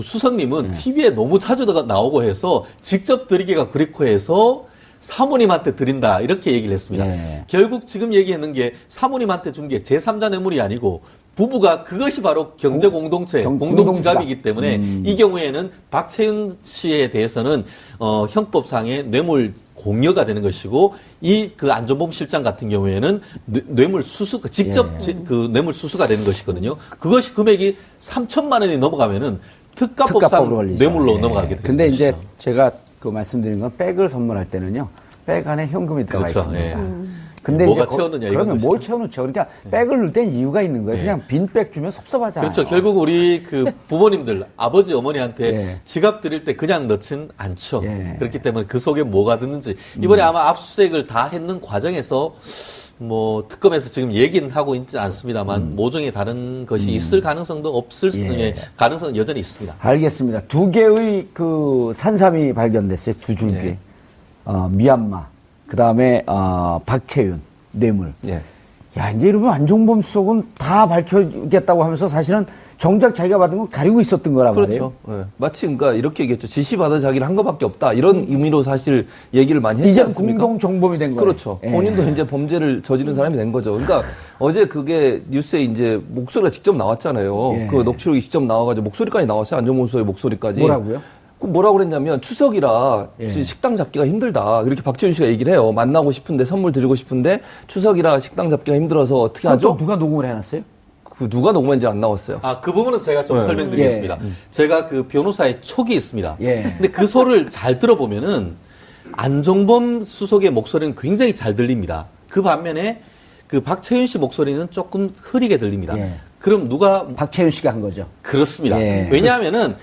수석님은 TV에 너무 자주 나오고 해서 직접 드리기가 그렇고 해서 사모님한테 드린다 이렇게 얘기를 했습니다. 네. 결국 지금 얘기하는 게 사모님한테 준 게 제3자 뇌물이 아니고 부부가 그것이 바로 경제 공동체, 공동지갑이기 때문에 이 경우에는 박채윤 씨에 대해서는 형법상의 뇌물 공여가 되는 것이고 안종범 실장 같은 경우에는 뇌물 수수 직접 뇌물 수수가 되는 것이거든요. 그것이 금액이 3천만 원이 넘어가면은 특가법상 뇌물로 넘어가게 됩니다. 근데 이제 제가 말씀드린 건 백을 선물할 때는요. 백 안에 현금이 들어가 그렇죠. 있습니다. 예. 근데 뭐가 이제 채웠느냐 그러면 이건 뭘 채워놓죠. 그러니까 백을 넣을 땐 이유가 있는 거예요. 예. 그냥 빈 백 주면 섭섭하잖아요. 그렇죠. 결국 우리 부모님들, 아버지, 어머니한테 예. 지갑 드릴 때 그냥 넣진 않죠. 예. 그렇기 때문에 그 속에 뭐가 드는지. 이번에 아마 압수수색을 다 했는 과정에서 특검에서 지금 얘기는 하고 있지 않습니다만 모종의 다른 것이 있을 가능성도 없을 가능성은 여전히 있습니다. 알겠습니다. 두 개의 산삼이 발견됐어요. 두 줄기. 네. 미얀마. 그 다음에 박채윤 뇌물. 예. 야, 이제 이러면 안종범 수석은 다 밝혀주겠다고 하면서 사실은 정작 자기가 받은 건 가리고 있었던 거란 말이에요. 그렇죠. 예. 마치 그러니까 이렇게 얘기했죠. 지시받아 자기를 한 것밖에 없다. 이런 의미로 사실 얘기를 많이 했지 이제 않습니까? 공동 정범이 된 거예요. 그렇죠. 예. 본인도 이제 범죄를 저지른 사람이 된 거죠. 그러니까 어제 그게 뉴스에 이제 목소리가 직접 나왔잖아요. 예. 그 녹취록이 직접 나와가지고 목소리까지 나왔어요. 안종범 수석의 목소리까지. 뭐라고요? 뭐라고 그랬냐면 추석이라 식당 잡기가 힘들다. 이렇게 박지훈 씨가 얘기를 해요. 만나고 싶은데 선물 드리고 싶은데 추석이라 식당 잡기가 힘들어서 어떻게 하죠? 누가 녹음을 해놨어요? 누가 녹음했는지 안 나왔어요. 그 부분은 제가 좀 설명드리겠습니다. 제가 변호사의 촉이 있습니다. 근데 그 소리를 잘 들어보면은 안종범 수석의 목소리는 굉장히 잘 들립니다. 그 반면에 박채윤 씨 목소리는 조금 흐리게 들립니다. 그럼 누가 박채윤 씨가 한 거죠. 그렇습니다. 예. 왜냐하면은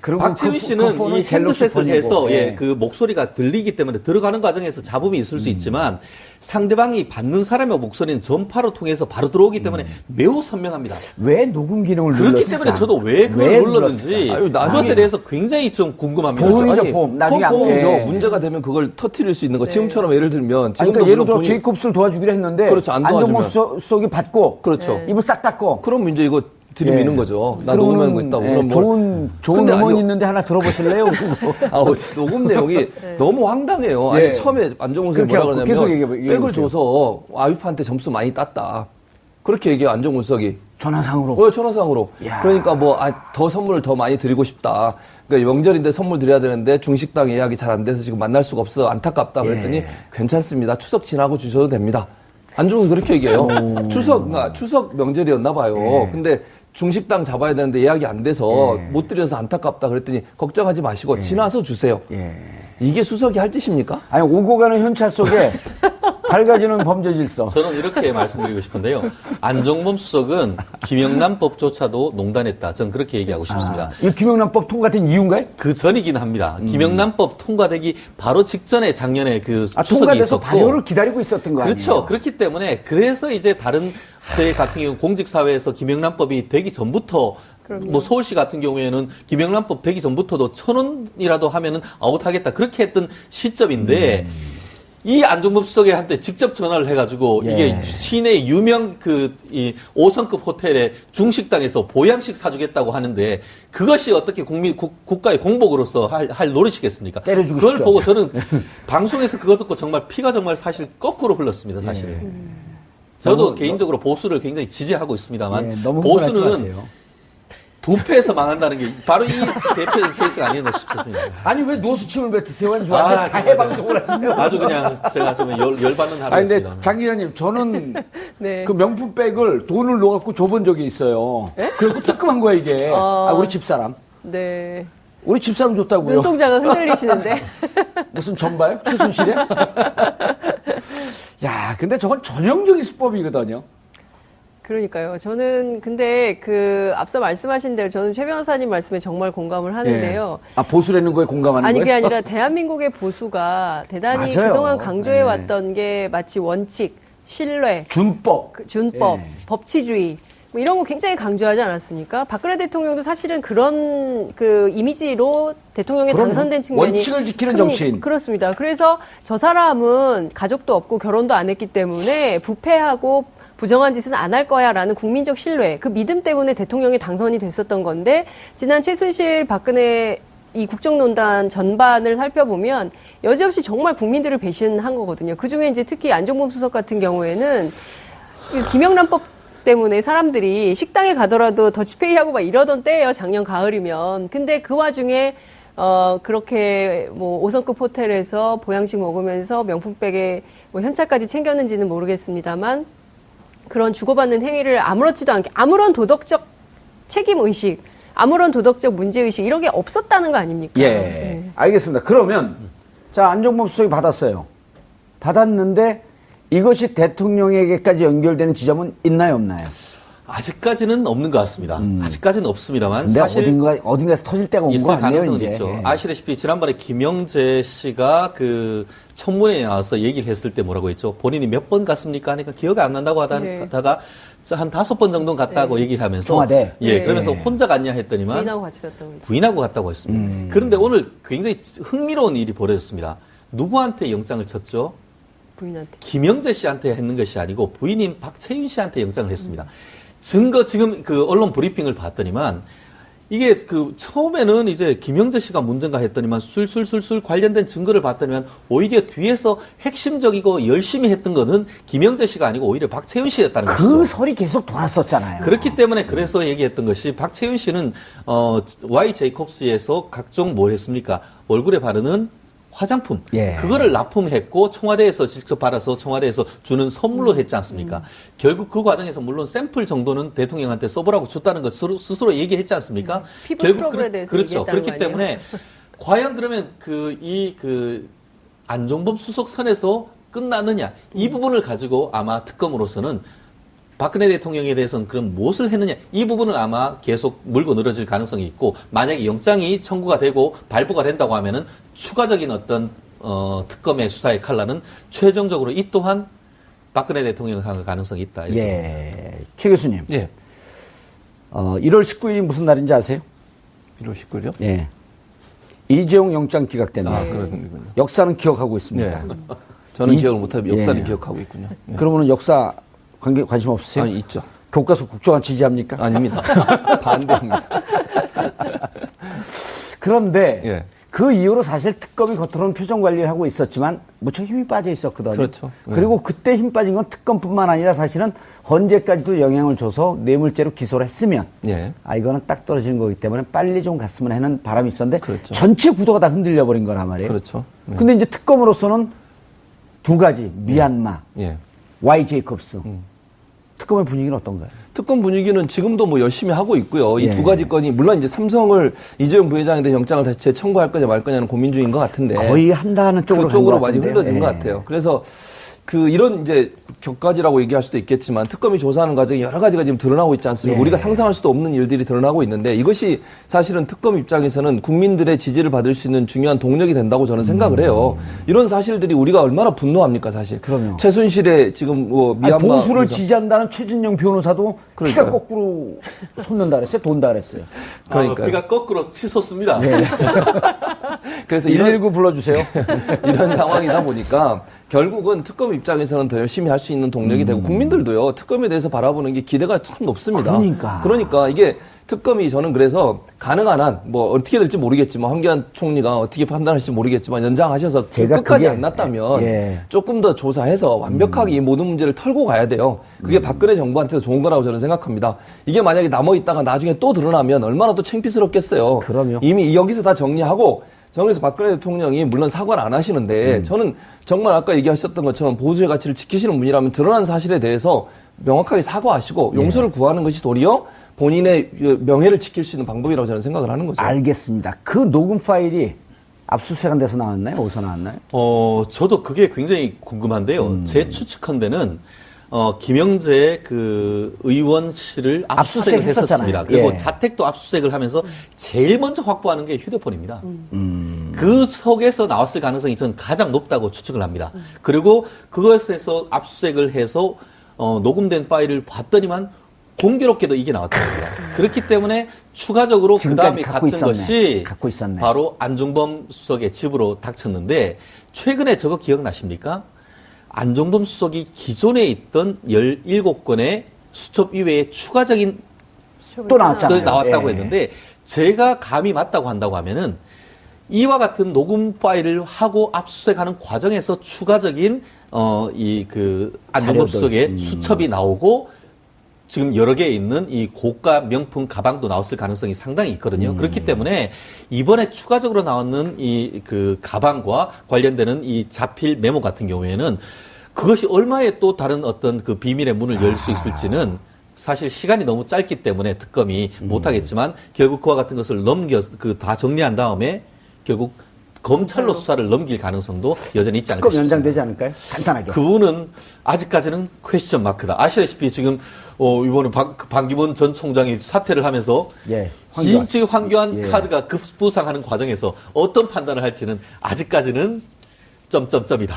그리고 박채윤 그 씨는 폰은 이 핸드셋을 갤럭시 해서 폰이고. 예. 그 목소리가 들리기 때문에 들어가는 과정에서 잡음이 있을 수 있지만 상대방이 받는 사람의 목소리는 전파로 통해서 바로 들어오기 때문에 매우 선명합니다. 왜 녹음 기능을 그렇기 눌렀을까? 때문에 저도 왜 그걸 왜 눌렀는지 눌렀을까? 아유, 나중에- 그것에 대해서 굉장히 좀 궁금합니다. 보험이죠, 아니, 보험. 나중에 안 보험이죠. 돼. 문제가 되면 그걸 터트릴 수 있는 거. 네. 지금처럼 예를 들면 아니, 지금도 그러니까 예를 물론 들어 본인- 제이콥스를 도와주기로 했는데 그렇죠, 안 안정범 도와주면. 수석이 받고 그렇죠. 입을 싹 닫고 그럼 이제 이거 들이미는 예. 거죠. 나 그러면은, 녹음한 거 있다고. 예, 그럼 뭐. 좋은 근데 음원이 아니요. 있는데 하나 들어보실래요? 그거. 녹음 내용이 너무 황당해요. 예. 아니, 처음에 안정훈 선생님이 그렇게 뭐라 하고 계속 그러냐면 얘기해 백을 보세요. 줘서 와이프한테 점수 많이 땄다. 그렇게 얘기해요, 안정훈 수석이. 전화상으로. 천하상으로. 야. 그러니까 뭐, 더 선물을 더 많이 드리고 싶다. 그러니까 명절인데 선물 드려야 되는데 중식당 예약이 잘 안 돼서 지금 만날 수가 없어. 안타깝다. 그랬더니 괜찮습니다. 추석 지나고 주셔도 됩니다. 안정훈 그렇게 얘기해요. 추석 명절이었나 봐요. 근데 중식당 잡아야 되는데 예약이 안 돼서 못 드려서 안타깝다. 그랬더니 걱정하지 마시고 지나서 주세요. 예. 이게 수석이 할 짓입니까? 아니 오고 가는 현찰 속에 밝아지는 범죄 질서. 저는 이렇게 말씀드리고 싶은데요. 안정범 수석은 김영란법조차도 농단했다. 저는 그렇게 얘기하고 싶습니다. 이 김영란법 통과된 이유인가요? 그 전이긴 합니다. 김영란법 통과되기 바로 직전에 작년에 그 추석이 통과돼서 있었고 발효를 기다리고 있었던 거 아니에요? 그렇죠. 그렇기 때문에 그래서 이제 다른 회 같은 경우 공직사회에서 김영란법이 되기 전부터 뭐 서울시 같은 경우에는 김영란법 되기 전부터도 1,000원이라도 하면은 아웃하겠다 그렇게 했던 시점인데 이 안정범 수석한테 직접 전화를 해가지고 예. 이게 시내 유명 이 5성급 호텔의 중식당에서 보양식 사주겠다고 하는데 그것이 어떻게 국가의 공복으로서 할 노릇이겠습니까? 때려주고 그걸 싶죠. 보고 저는 방송에서 그거 듣고 정말 피가 정말 사실 거꾸로 흘렀습니다, 사실. 저도 개인적으로 보수를 굉장히 지지하고 있습니다만 예, 너무 흥분하지 보수는 마세요. 부패해서 망한다는 게 바로 이 대표적인 케이스가 아니었나 싶습니다. 아니 왜 노수 침을 뱉으세요? 저한테 자해 방송을 하시면. 아주 그냥 제가 좀 열받는 아니 근데 하루였습니다. 장 기자님 저는 네. 그 명품백을 돈을 넣어갖고 줘본 적이 있어요. 그리고 뜨끔한 거야 이게. 우리 집사람. 네. 우리 집사람 줬다고요. 눈동자가 흔들리시는데. 무슨 전바요? 최순실에? 야, 근데 저건 전형적인 수법이거든요. 그러니까요. 저는 근데 그 앞서 말씀하신 대로 저는 최 변호사님 말씀에 정말 공감을 하는데요. 아, 보수라는 거에 공감하는 아니 거예요? 그게 아니라 대한민국의 보수가 대단히 맞아요. 그동안 강조해 네. 왔던 게 마치 원칙, 신뢰, 준법. 준법, 예. 법치주의 뭐 이런 거 굉장히 강조하지 않았습니까? 박근혜 대통령도 사실은 그런 그 이미지로 대통령에 그럼요. 당선된 측면이 원칙을 지키는 큽니- 정치인. 그렇습니다. 그래서 저 사람은 가족도 없고 결혼도 안 했기 때문에 부패하고 부정한 짓은 안 할 거야라는 국민적 신뢰, 그 믿음 때문에 대통령이 당선이 됐었던 건데 지난 최순실 박근혜 이 국정농단 전반을 살펴보면 여지없이 정말 국민들을 배신한 거거든요. 그중에 이제 특히 안종범 수석 같은 경우에는 이 김영란법 때문에 사람들이 식당에 가더라도 더치페이하고 막 이러던 때예요. 작년 가을이면. 근데 그 와중에 그렇게 뭐 5성급 호텔에서 보양식 먹으면서 명품백에 뭐 현찰까지 챙겼는지는 모르겠습니다만 그런 주고받는 행위를 아무렇지도 않게 아무런 도덕적 책임의식, 아무런 도덕적 문제의식 이런 게 없었다는 거 아닙니까? 예. 네. 알겠습니다. 그러면, 자, 안정범 수석이 받았어요. 받았는데 이것이 대통령에게까지 연결되는 지점은 있나요, 없나요? 아직까지는 없는 것 같습니다. 아직까지는 없습니다만 근데 사실 어딘가에서 터질 때가 온 거 있을 아니에요, 가능성은 이제? 있죠. 예. 아시다시피 지난번에 김영재 씨가 그 청문회에 나와서 얘기를 했을 때 뭐라고 했죠? 본인이 몇 번 갔습니까? 하니까 기억이 안 난다고 네. 하다가 한 5번 정도 갔다고 얘기를 하면서 청와대? 예, 네. 그러면서 혼자 갔냐 했더니만 부인하고 같이 갔다고 그랬죠. 부인하고 갔다고 했습니다. 그런데 오늘 굉장히 흥미로운 일이 벌어졌습니다. 누구한테 영장을 쳤죠? 부인한테. 김영재 씨한테 했는 것이 아니고 부인인 박채윤 씨한테 영장을 했습니다. 증거 지금 그 언론 브리핑을 봤더니만 이게 그 처음에는 이제 김영재 씨가 문제인가 했더니만 술술술술 관련된 증거를 봤더니만 오히려 뒤에서 핵심적이고 열심히 했던 거는 김영재 씨가 아니고 오히려 박채윤 씨였다는 그 것이죠. 설이 계속 돌았었잖아요. 그렇기 때문에 그래서 얘기했던 것이 박채윤 씨는 Y 제이콥스에서 각종 뭘 했습니까? 얼굴에 바르는 화장품 예. 그거를 납품했고 청와대에서 직접 받아서 청와대에서 주는 선물로 했지 않습니까? 결국 그 과정에서 물론 샘플 정도는 대통령한테 써보라고 줬다는 것 스스로 얘기했지 않습니까? 피부 결국 트러블에 대해서 그렇죠. 얘기했다는 그렇기 거 아니에요? 때문에 과연 그러면 안종범 수석 선에서 끝났느냐 이 부분을 가지고 아마 특검으로서는 박근혜 대통령에 대해서는 그럼 무엇을 했느냐 이 부분은 아마 계속 물고 늘어질 가능성이 있고 만약에 영장이 청구가 되고 발부가 된다고 하면은 추가적인 어떤 특검의 수사의 칼날은 최종적으로 이 또한 박근혜 대통령을 향할 가능성이 있다. 이렇게. 예. 최 교수님. 예. 1월 19일이 무슨 날인지 아세요? 1월 19일이요? 예. 이재용 영장 기각된 날. 그렇군요. 역사는 기억하고 있습니다. 예. 저는 기억을 못하고 역사를 기억하고 있군요. 예. 그러면은 역사 관심 없으세요? 아니, 있죠. 교과서 국정화 지지합니까? 아닙니다. 반대합니다. 그런데 예. 그 이후로 사실 특검이 겉으로는 표정 관리를 하고 있었지만 무척 힘이 빠져 있었거든요. 그렇죠. 그리고 그때 힘 빠진 건 특검뿐만 아니라 사실은 헌재까지도 영향을 줘서 뇌물죄로 기소를 했으면 예. 이거는 딱 떨어지는 거기 때문에 빨리 좀 갔으면 하는 바람이 있었는데 그렇죠. 전체 구도가 다 흔들려 버린 거란 말이에요. 그렇죠. 예. 근데 이제 특검으로서는 두 가지 미얀마, 예. Y 제이콥스 특검의 분위기는 어떤가요? 특검 분위기는 지금도 뭐 열심히 하고 있고요. 이 예. 두 가지 건이 물론 이제 삼성을 이재용 부회장에 대한 영장을 다시 재청구할 거냐 말 거냐는 고민 중인 것 같은데 거의 한다는 쪽으로 그쪽으로 간것 많이 같은데요. 흘러진 예. 것 같아요. 그래서 이런 이제 격가지라고 얘기할 수도 있겠지만 특검이 조사하는 과정에 여러 가지가 지금 드러나고 있지 않습니까? 예. 우리가 상상할 수도 없는 일들이 드러나고 있는데 이것이 사실은 특검 입장에서는 국민들의 지지를 받을 수 있는 중요한 동력이 된다고 저는 생각을 해요. 이런 사실들이 우리가 얼마나 분노합니까, 사실. 그럼요. 최순실의 지금 뭐 미얀마 보수를 그래서- 지지한다는 최준영 변호사도 피가 그러니까요. 거꾸로 솟는다 그랬어요? 돈다 그랬어요? 그러니까요. 비가 거꾸로 치솟습니다. 그래서 이런 119 불러주세요. 이런 상황이다 보니까 결국은 특검 입장에서는 더 열심히 할 수 있는 동력이 되고 국민들도요 특검에 대해서 바라보는 게 기대가 참 높습니다. 그러니까. 이게 특검이 저는 그래서 가능한 한 뭐 어떻게 될지 모르겠지만 황교안 총리가 어떻게 판단할지 모르겠지만 연장하셔서 제가 끝까지 그게- 안 났다면 예. 조금 더 조사해서 완벽하게 이 모든 문제를 털고 가야 돼요. 그게 박근혜 정부한테도 좋은 거라고 저는 생각합니다. 이게 만약에 남아 있다가 나중에 또 드러나면 얼마나 또 창피스럽겠어요. 그럼요. 이미 여기서 다 정리하고 정에서 박근혜 대통령이 물론 사과를 안 하시는데 저는 정말 아까 얘기하셨던 것처럼 보수의 가치를 지키시는 분이라면 드러난 사실에 대해서 명확하게 사과하시고 용서를 구하는 것이 도리어 본인의 명예를 지킬 수 있는 방법이라고 저는 생각을 하는 거죠. 알겠습니다. 그 녹음 파일이 압수수색한 데서 나왔나요? 어디서 나왔나요? 저도 그게 굉장히 궁금한데요. 제 추측컨대는 김영재 그 의원실을 압수수색을 압수수색했었잖아요. 했었습니다. 그리고 예. 자택도 압수수색을 하면서 제일 먼저 확보하는 게 휴대폰입니다. 그 속에서 나왔을 가능성이 저는 가장 높다고 추측을 합니다. 그리고 그것에서 압수수색을 해서 녹음된 파일을 봤더니만 공교롭게도 이게 나왔다는 겁니다. 그렇기 때문에 추가적으로 그 지금까지 다음에 갖고 갔던 있었네. 것이 갖고 있었네. 바로 안종범 수석의 집으로 닥쳤는데 최근에 저거 기억나십니까? 안종범 수석이 기존에 있던 17건의 수첩 이외에 추가적인 또 나왔잖아요. 나왔다고 예. 했는데 제가 감이 맞다고 한다고 하면은 이와 같은 녹음 파일을 하고 압수수색하는 과정에서 추가적인 안종범 자료들. 수석의 수첩이 나오고 지금 여러 개 있는 이 고가 명품 가방도 나왔을 가능성이 상당히 있거든요. 그렇기 때문에 이번에 추가적으로 나오는 이 그 가방과 관련되는 이 자필 메모 같은 경우에는 그것이 얼마에 또 다른 어떤 그 비밀의 문을 열 수 있을지는 사실 시간이 너무 짧기 때문에 특검이 못하겠지만 결국 그와 같은 것을 다 정리한 다음에 결국 검찰로 수사를 넘길 가능성도 여전히 있지 않을까 특검 싶습니다. 연장되지 않을까요? 간단하게. 그 부분은 아직까지는 퀘스천 마크다. 아시다시피 지금 이번에 반기문 전 총장이 사퇴를 하면서 예, 황교안 예. 카드가 급부상하는 과정에서 어떤 판단을 할지는 아직까지는 점점점이다.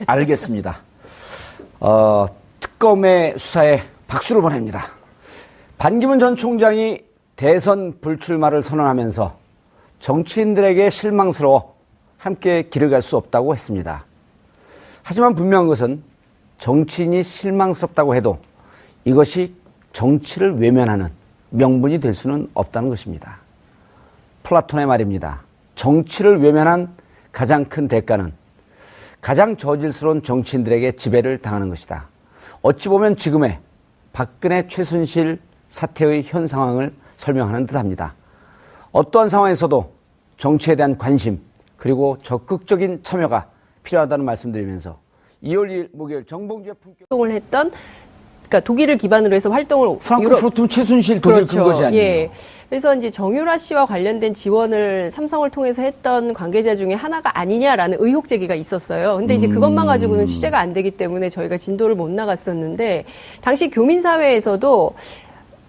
알겠습니다. 특검의 수사에 박수를 보냅니다. 반기문 전 총장이 대선 불출마를 선언하면서 정치인들에게 실망스러워 함께 길을 갈 수 없다고 했습니다. 하지만 분명한 것은 정치인이 실망스럽다고 해도 이것이 정치를 외면하는 명분이 될 수는 없다는 것입니다. 플라톤의 말입니다. 정치를 외면한 가장 큰 대가는 가장 저질스러운 정치인들에게 지배를 당하는 것이다. 어찌 보면 지금의 박근혜 최순실 사태의 현 상황을 설명하는 듯합니다. 어떠한 상황에서도 정치에 대한 관심 그리고 적극적인 참여가 필요하다는 말씀드리면서 2월 2일 목요일 정봉주의 품격 활동을 했던 그러니까 독일을 기반으로 해서 활동을 프랑크푸르트는 최순실 독일 그렇죠. 근거지 아니에요? 예. 그래서 이제 정유라 씨와 관련된 지원을 삼성을 통해서 했던 관계자 중에 하나가 아니냐라는 의혹 제기가 있었어요. 근데 이제 그것만 가지고는 취재가 안 되기 때문에 저희가 진도를 못 나갔었는데 당시 교민사회에서도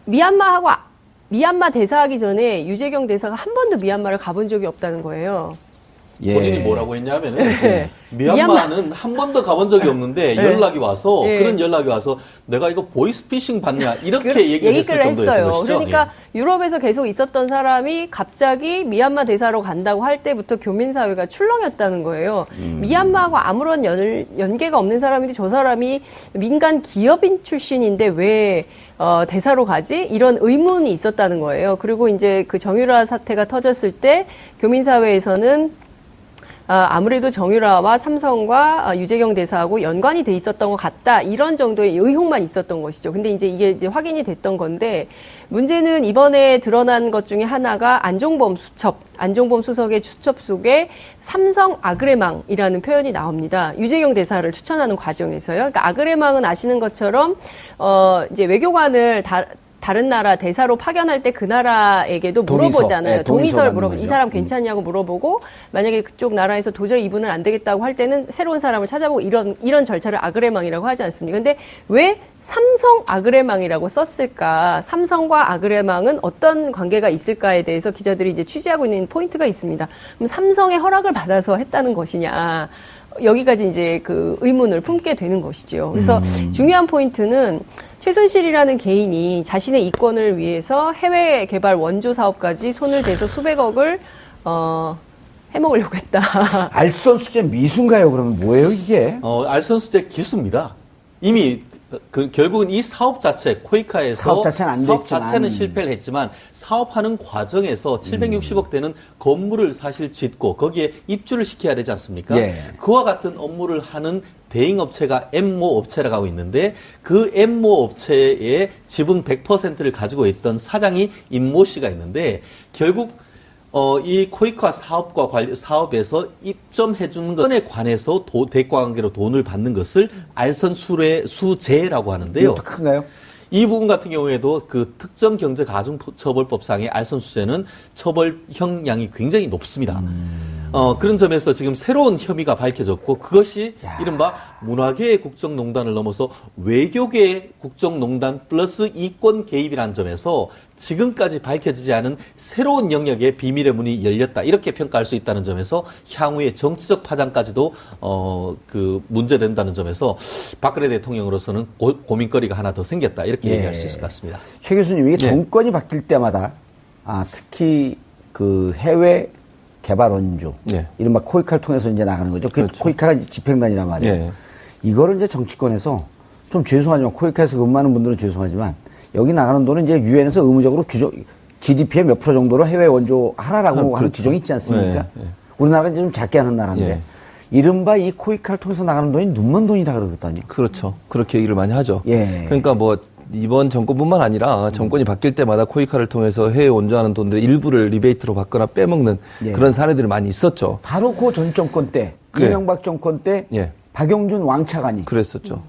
미얀마 대사하기 전에 유재경 대사가 한 번도 미얀마를 가본 적이 없다는 거예요. 예. 본인이 뭐라고 했냐면은 네. 미얀마는 한 번도 가본 적이 없는데 네. 연락이 와서 네. 그런 연락이 와서 내가 이거 보이스피싱 받냐 이렇게 얘기를 했을 정도였던 했어요. 것이죠. 그러니까 유럽에서 계속 있었던 사람이 갑자기 미얀마 대사로 간다고 할 때부터 교민사회가 출렁였다는 거예요. 미얀마하고 아무런 연계가 없는 사람인데 저 사람이 민간 기업인 출신인데 왜 대사로 가지? 이런 의문이 있었다는 거예요. 그리고 이제 그 정유라 사태가 터졌을 때 교민사회에서는 아무래도 정유라와 삼성과 유재경 대사하고 연관이 돼 있었던 것 같다. 이런 정도의 의혹만 있었던 것이죠. 근데 이제 이게 이제 확인이 됐던 건데 문제는 이번에 드러난 것 중에 하나가 안종범 수석의 수첩 속에 삼성 아그레망이라는 표현이 나옵니다. 유재경 대사를 추천하는 과정에서요. 그러니까 아그레망은 아시는 것처럼 이제 외교관을 다른 나라 대사로 파견할 때 그 나라에게도 물어보잖아요. 네, 동의서를 물어보고 이 거죠. 사람 괜찮냐고 물어보고 만약에 그쪽 나라에서 도저히 이분은 안 되겠다고 할 때는 새로운 사람을 찾아보고 이런 절차를 아그레망이라고 하지 않습니까? 근데 왜 삼성 아그레망이라고 썼을까? 삼성과 아그레망은 어떤 관계가 있을까에 대해서 기자들이 이제 취재하고 있는 포인트가 있습니다. 그럼 삼성의 허락을 받아서 했다는 것이냐? 여기까지 이제 그 의문을 품게 되는 것이죠. 그래서 중요한 포인트는 최순실이라는 개인이 자신의 이권을 위해서 해외 개발 원조 사업까지 손을 대서 수백억을 해먹으려고 했다. 알선 수재 미수인가요? 그러면 뭐예요 이게? 알선수재 기수입니다. 이미 결국은 이 사업 자체 코이카에서 사업 자체는 안 사업 됐지만. 자체는 실패를 했지만 사업하는 과정에서 760억 되는 건물을 사실 짓고 거기에 입주를 시켜야 되지 않습니까? 예. 그와 같은 업무를 하는 대행업체가 엠모 업체라고 있는데 그 엠모 업체의 지분 100%를 가지고 있던 사장이 임모 씨가 있는데 결국 이 코이카 사업에서 입점해주는 것에 관해서 대가관계로 돈을 받는 것을 알선수재라고 하는데요. 이것도 큰가요? 이 부분 같은 경우에도 그 특정경제가중처벌법상의 알선수재는 처벌 형량이 굉장히 높습니다. 그런 점에서 지금 새로운 혐의가 밝혀졌고 그것이 이른바 문화계의 국정농단을 넘어서 외교계의 국정농단 플러스 이권 개입이라는 점에서 지금까지 밝혀지지 않은 새로운 영역의 비밀의 문이 열렸다. 이렇게 평가할 수 있다는 점에서 향후의 정치적 파장까지도 문제된다는 점에서 박근혜 대통령으로서는 고민거리가 하나 더 생겼다. 이렇게 얘기할 수 있을 것 같습니다. 최 교수님, 이게 정권이 바뀔 때마다 특히 그 해외 개발 원조, 이른바 코이카를 통해서 이제 나가는 거죠. 그 그렇죠. 코이카가 집행단이란 말이에요. 이거를 이제 정치권에서 좀 죄송하지만 코이카에서 근무하는 분들은 죄송하지만 여기 나가는 돈은 이제 유엔에서 의무적으로 GDP의 몇 프로 정도로 해외 원조 하라라고 하는 규정이 있지 않습니까? 우리나라가 이제 좀 작게 하는 나라인데 이른바 이 코이카를 통해서 나가는 돈이 눈먼 돈이라 그러거든요. 그렇죠. 그렇게 얘기를 많이 하죠. 예. 그러니까 뭐 이번 정권뿐만 아니라 정권이 바뀔 때마다 코이카를 통해서 해외 원조하는 돈들의 일부를 리베이트로 받거나 빼먹는 그런 사례들이 많이 있었죠. 바로 그 전 정권 때, 이명박 정권 때 박용준 왕차관이 그랬었죠.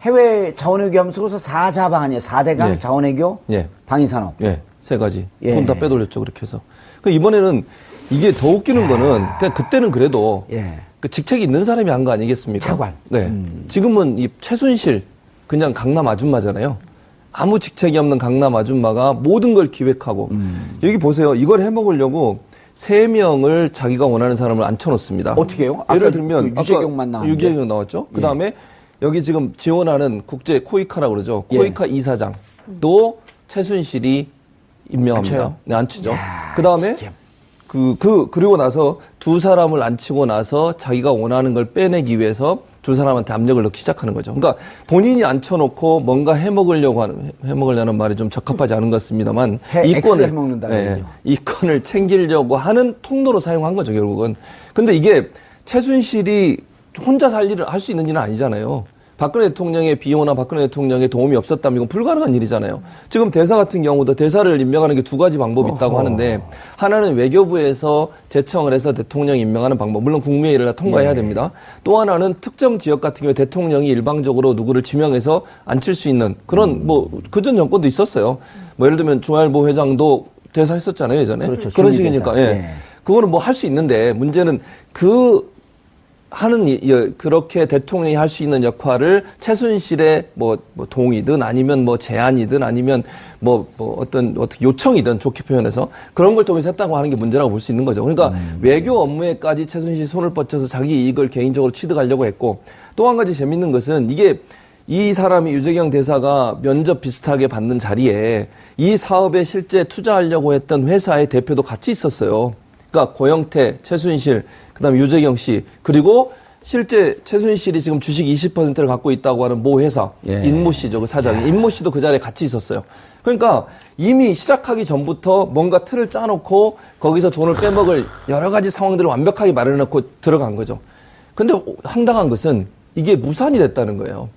해외 자원외교 하면서 그래서 4자 방안이에요. 4대강 자원외교, 방위산업. 세 가지. 돈 다 빼돌렸죠. 그렇게 해서. 이번에는 이게 더 웃기는 거는 그냥 그때는 그래도 그 직책이 있는 사람이 한 거 아니겠습니까? 차관. 지금은 이 최순실 그냥 강남 아줌마잖아요. 아무 직책이 없는 강남 아줌마가 모든 걸 기획하고 여기 보세요. 이걸 해먹으려고 3명을 자기가 원하는 사람을 앉혀놓습니다. 어떻게 해요? 예를 들면 그 유재경만 나왔는데. 유재경 나왔죠. 그 다음에 여기 지금 지원하는 국제 코이카라고 그러죠. 코이카 이사장도 최순실이 임명합니다. 앉혀요? 네, 앉히죠. 그 다음에 그리고 나서 두 사람을 앉히고 나서 자기가 원하는 걸 빼내기 위해서 두 사람한테 압력을 넣기 시작하는 거죠. 그러니까 본인이 앉혀놓고 뭔가 해먹으려는 말이 좀 적합하지 않은 것 같습니다만 이권을 해먹는다는 거죠. 이권을 챙기려고 하는 통로로 사용한 거죠, 결국은. 근데 이게 최순실이 혼자 할 수 있는 일은 아니잖아요. 박근혜 대통령의 비호나 박근혜 대통령의 도움이 없었다면 이건 불가능한 일이잖아요. 지금 대사 같은 경우도 대사를 임명하는 게 두 가지 방법이 있다고 하는데 하나는 외교부에서 제청을 해서 대통령 임명하는 방법. 물론 국무회의를 다 통과해야 됩니다. 또 하나는 특정 지역 같은 경우에 대통령이 일방적으로 누구를 지명해서 앉힐 수 있는 그런 뭐 그전 정권도 있었어요. 뭐 예를 들면 중앙일보 회장도 대사했었잖아요, 예전에. 그렇죠. 그런 주미 식이니까. 대사. 예. 예. 그거는 뭐 할 수 있는데 문제는 그렇게 대통령이 할 수 있는 역할을 최순실의 뭐 동의든 아니면 뭐 제안이든 아니면 어떤 요청이든 좋게 표현해서 그런 걸 통해서 했다고 하는 게 문제라고 볼 수 있는 거죠. 그러니까 외교 업무에까지 최순실이 손을 뻗쳐서 자기 이익을 개인적으로 취득하려고 했고 또 한 가지 재밌는 것은 이 사람이 유재경 대사가 면접 비슷하게 받는 자리에 이 사업에 실제 투자하려고 했던 회사의 대표도 같이 있었어요. 그러니까 고영태, 최순실, 그다음에 유재경 씨, 그리고 실제 최순실이 지금 주식 20%를 갖고 있다고 하는 모 회사, 예. 인모 씨죠, 그 사장이. 인모 씨도 그 자리에 같이 있었어요. 그러니까 이미 시작하기 전부터 뭔가 틀을 짜놓고 거기서 돈을 빼먹을 여러 가지 상황들을 완벽하게 마련해놓고 들어간 거죠. 근데 황당한 것은 이게 무산이 됐다는 거예요.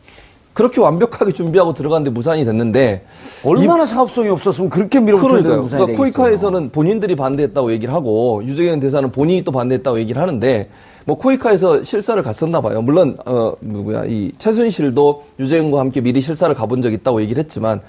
그렇게 완벽하게 준비하고 들어갔는데 무산이 됐는데 얼마나 사업성이 없었으면 그렇게 밀어붙여야 되는 그러니까요. 무산이 그러니까 되겠어요. 코이카에서는 본인들이 반대했다고 얘기를 하고 유재경 대사는 본인이 또 반대했다고 얘기를 하는데 뭐 코이카에서 실사를 갔었나 봐요. 물론 이 최순실도 유재경과 함께 미리 실사를 가본 적이 있다고 얘기를 했지만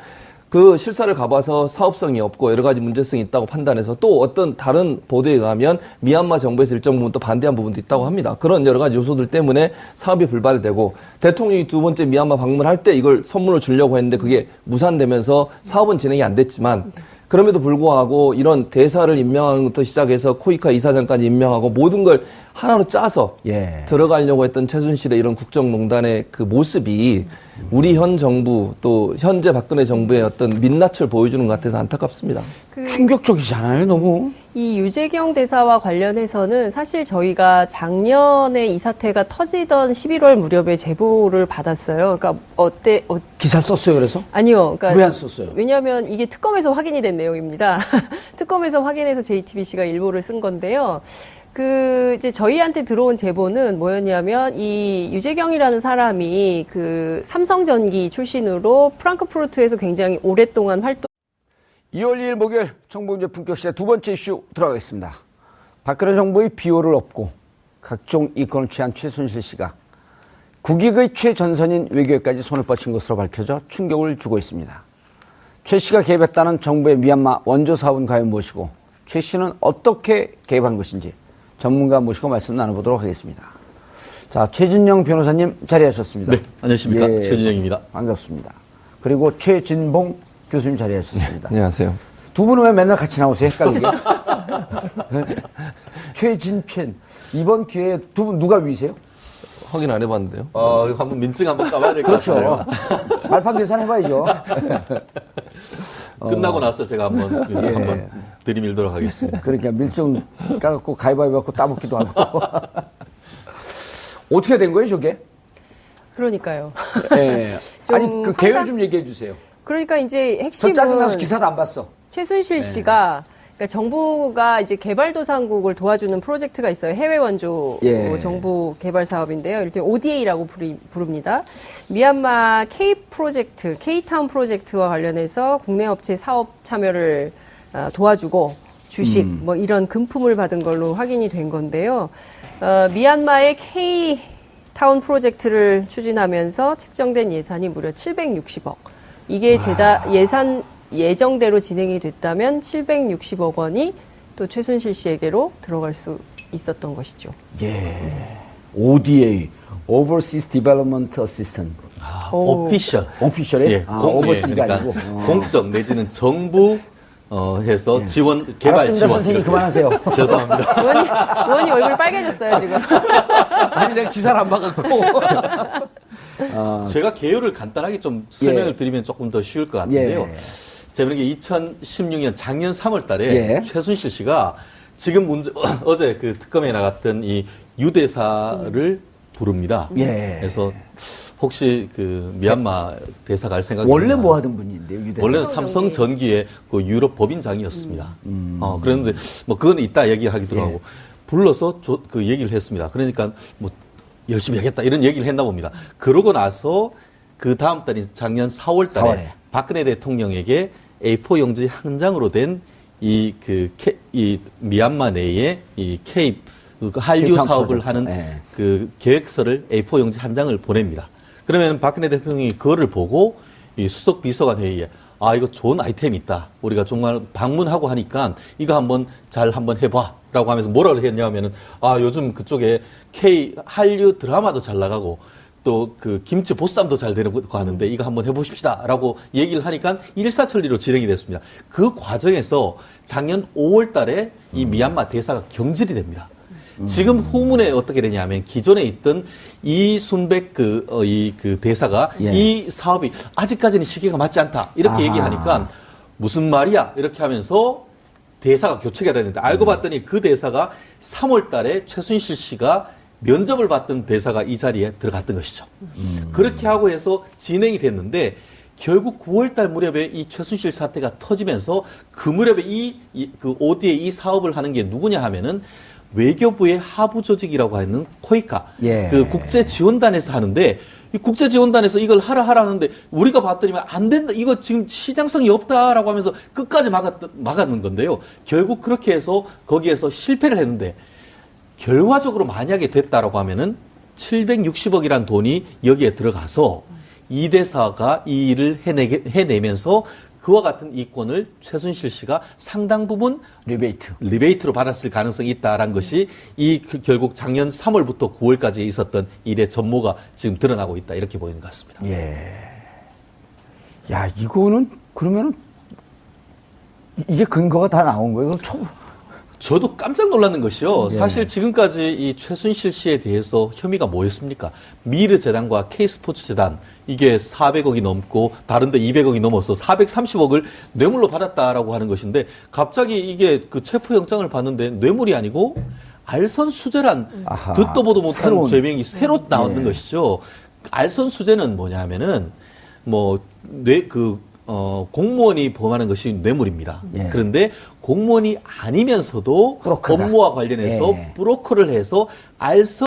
그 실사를 가봐서 사업성이 없고 여러 가지 문제성이 있다고 판단해서 또 어떤 다른 보도에 의하면 미얀마 정부에서 일정 부분 또 반대한 부분도 있다고 합니다. 그런 여러 가지 요소들 때문에 사업이 불발이 되고 대통령이 두 번째 미얀마 방문할 때 이걸 선물을 주려고 했는데 그게 무산되면서 사업은 진행이 안 됐지만 그럼에도 불구하고 이런 대사를 임명하는 것부터 시작해서 코이카 이사장까지 임명하고 모든 걸 하나로 짜서 예. 들어가려고 했던 최순실의 이런 국정농단의 그 모습이 우리 현 정부 또 현재 박근혜 정부의 어떤 민낯을 보여주는 것 같아서 안타깝습니다. 충격적이잖아요, 너무. 이 유재경 대사와 관련해서는 사실 저희가 작년에 이 사태가 터지던 11월 무렵에 제보를 받았어요. 그러니까 기사를 썼어요, 그래서? 아니요. 그러니까 왜 안 썼어요? 왜냐하면 이게 특검에서 확인이 된 내용입니다. 특검에서 확인해서 JTBC가 일보를 쓴 건데요. 이제 저희한테 들어온 제보는 뭐였냐면, 이 유재경이라는 사람이 삼성전기 출신으로 프랑크푸르트에서 굉장히 오랫동안 2월 2일 목요일 정봉재 품격시대 두 번째 이슈 들어가겠습니다. 박근혜 정부의 비호를 업고 각종 이권을 취한 최순실 씨가 국익의 최전선인 외교에까지 손을 뻗친 것으로 밝혀져 충격을 주고 있습니다. 최 씨가 개입했다는 정부의 미얀마 원조 사업은 과연 무엇이고 최 씨는 어떻게 개입한 것인지 전문가 모시고 말씀 나눠보도록 하겠습니다. 자, 최진영 변호사님 자리하셨습니다. 네, 안녕하십니까. 최진영입니다. 반갑습니다. 그리고 최진봉 교수님 자리하셨습니다. 안녕하세요. 두 분은 왜 맨날 같이 나오세요? 헷갈리게. 최진첸. 이번 기회에 두 분 누가 위세요? 확인 안 해봤는데요. 한번 민증 한번 까봐야 될 것 그렇죠. 같아요. 말판 계산해봐야죠. 끝나고 나서 제가 한번 들이밀도록 하겠습니다. 그러니까 밀증 까갖고 가위바위보 갖고 따먹기도 하고. 어떻게 된 거예요, 저게? 그러니까요. 예. 아니, 그 개요 좀 얘기해 주세요. 그러니까 이제 저 핵심은 짜증나서 기사도 안 봤어. 최순실 씨가 그러니까 정부가 이제 개발도상국을 도와주는 프로젝트가 있어요. 해외 원조 정부 개발 사업인데요. 일단 ODA라고 부릅니다. 미얀마 K 프로젝트, K-타운 프로젝트와 관련해서 국내 업체 사업 참여를 도와주고 주식 뭐 이런 금품을 받은 걸로 확인이 된 건데요. 미얀마의 K-타운 프로젝트를 추진하면서 책정된 예산이 무려 760억. 이게 예정대로 진행이 됐다면 760억 원이 또 최순실 씨에게로 들어갈 수 있었던 것이죠. 예. ODA, Overseas Development Assistant. 오피셜. 오피셜에? 예, 오버시가 그러니까 아니고. 공적 내지는 정부 해서 지원, 개발 알았습니다, 지원. 선생님 이렇게. 그만하세요. 죄송합니다. 의원님 얼굴이 빨개졌어요, 지금. 아니, 내가 기사를 안 봐갖고. 제가 개요를 간단하게 좀 설명을 드리면 조금 더 쉬울 것 같은데요. 제가 보는 게 2016년 작년 3월 달에 최순실 씨가 지금 어제 그 특검에 나갔던 이 유대사를 부릅니다. 그래서 혹시 그 미얀마 대사 갈 생각이 원래 있나? 뭐 하던 분인데요, 유대사? 원래는 삼성전기의 그 유럽 법인장이었습니다. 그랬는데 뭐 그건 이따 얘기하기도 하고 불러서 그 얘기를 했습니다. 그러니까 뭐 열심히 하겠다 이런 얘기를 했나 봅니다. 그러고 나서 그 다음 달인 작년 4월 달에 4월에. 박근혜 대통령에게 A4 용지 한 장으로 된 이 미얀마 내에 이 K 한류 K-town 사업을 프로젝트. 하는 네. 그 계획서를 A4 용지 한 장을 보냅니다. 그러면 박근혜 대통령이 그거를 보고 이 수석 비서관 회의에 아 이거 좋은 아이템이 있다. 우리가 정말 방문하고 하니까 이거 한번 해봐라고 하면서 뭐라고 했냐면은 아 요즘 그쪽에 K 한류 드라마도 잘 나가고 또 그 김치 보쌈도 잘 되고 하는데 이거 한번 해보십시다라고 얘기를 하니까 일사천리로 진행이 됐습니다. 그 과정에서 작년 5월달에 이 미얀마 대사가 경질이 됩니다. 지금 후문에 어떻게 되냐면 기존에 있던 이순백 그 대사가 예. 이 사업이 아직까지는 시기가 맞지 않다 이렇게 아하. 얘기하니까 무슨 말이야 이렇게 하면서 대사가 교체가 됐는데 알고 봤더니 그 대사가 3월달에 최순실 씨가 면접을 받던 대사가 이 자리에 들어갔던 것이죠. 그렇게 하고 해서 진행이 됐는데 결국 9월달 무렵에 이 최순실 사태가 터지면서 그 무렵에 그 ODA 이 사업을 하는 게 누구냐 하면은 외교부의 하부 조직이라고 하는 코이카 예. 그 국제지원단에서 하는데 이 국제지원단에서 이걸 하라 하는데 우리가 봤더니 안 된다 이거 지금 시장성이 없다라고 하면서 끝까지 막았는 건데요. 결국 그렇게 해서 거기에서 실패를 했는데 결과적으로 만약에 됐다라고 하면은 760억이란 돈이 여기에 들어가서 이 대사가 이 일을 해내면서 그와 같은 이권을 최순실 씨가 상당 부분 리베이트로 받았을 가능성이 있다라는 것이 결국 작년 3월부터 9월까지 있었던 일의 전모가 지금 드러나고 있다 이렇게 보이는 것 같습니다. 예. 야, 이거는 그러면은 이게 근거가 다 나온 거예요? 저도 깜짝 놀랐는 것이요. 예. 사실 지금까지 이 최순실 씨에 대해서 혐의가 뭐였습니까? 미르 재단과 K스포츠 재단 이게 400억이 넘고 다른데 200억이 넘어서 430억을 뇌물로 받았다라고 하는 것인데 갑자기 이게 그 체포영장을 받는데 뇌물이 아니고 알선 수재란 아하. 듣도 보도 못한 새로운. 죄명이 새로 나오는 예. 것이죠. 알선 수재는 뭐냐면은 공무원이 범하는 것이 뇌물입니다. 예. 그런데 공무원이 아니면서도 브로커가. 업무와 관련해서 예. 브로커를 해서 알선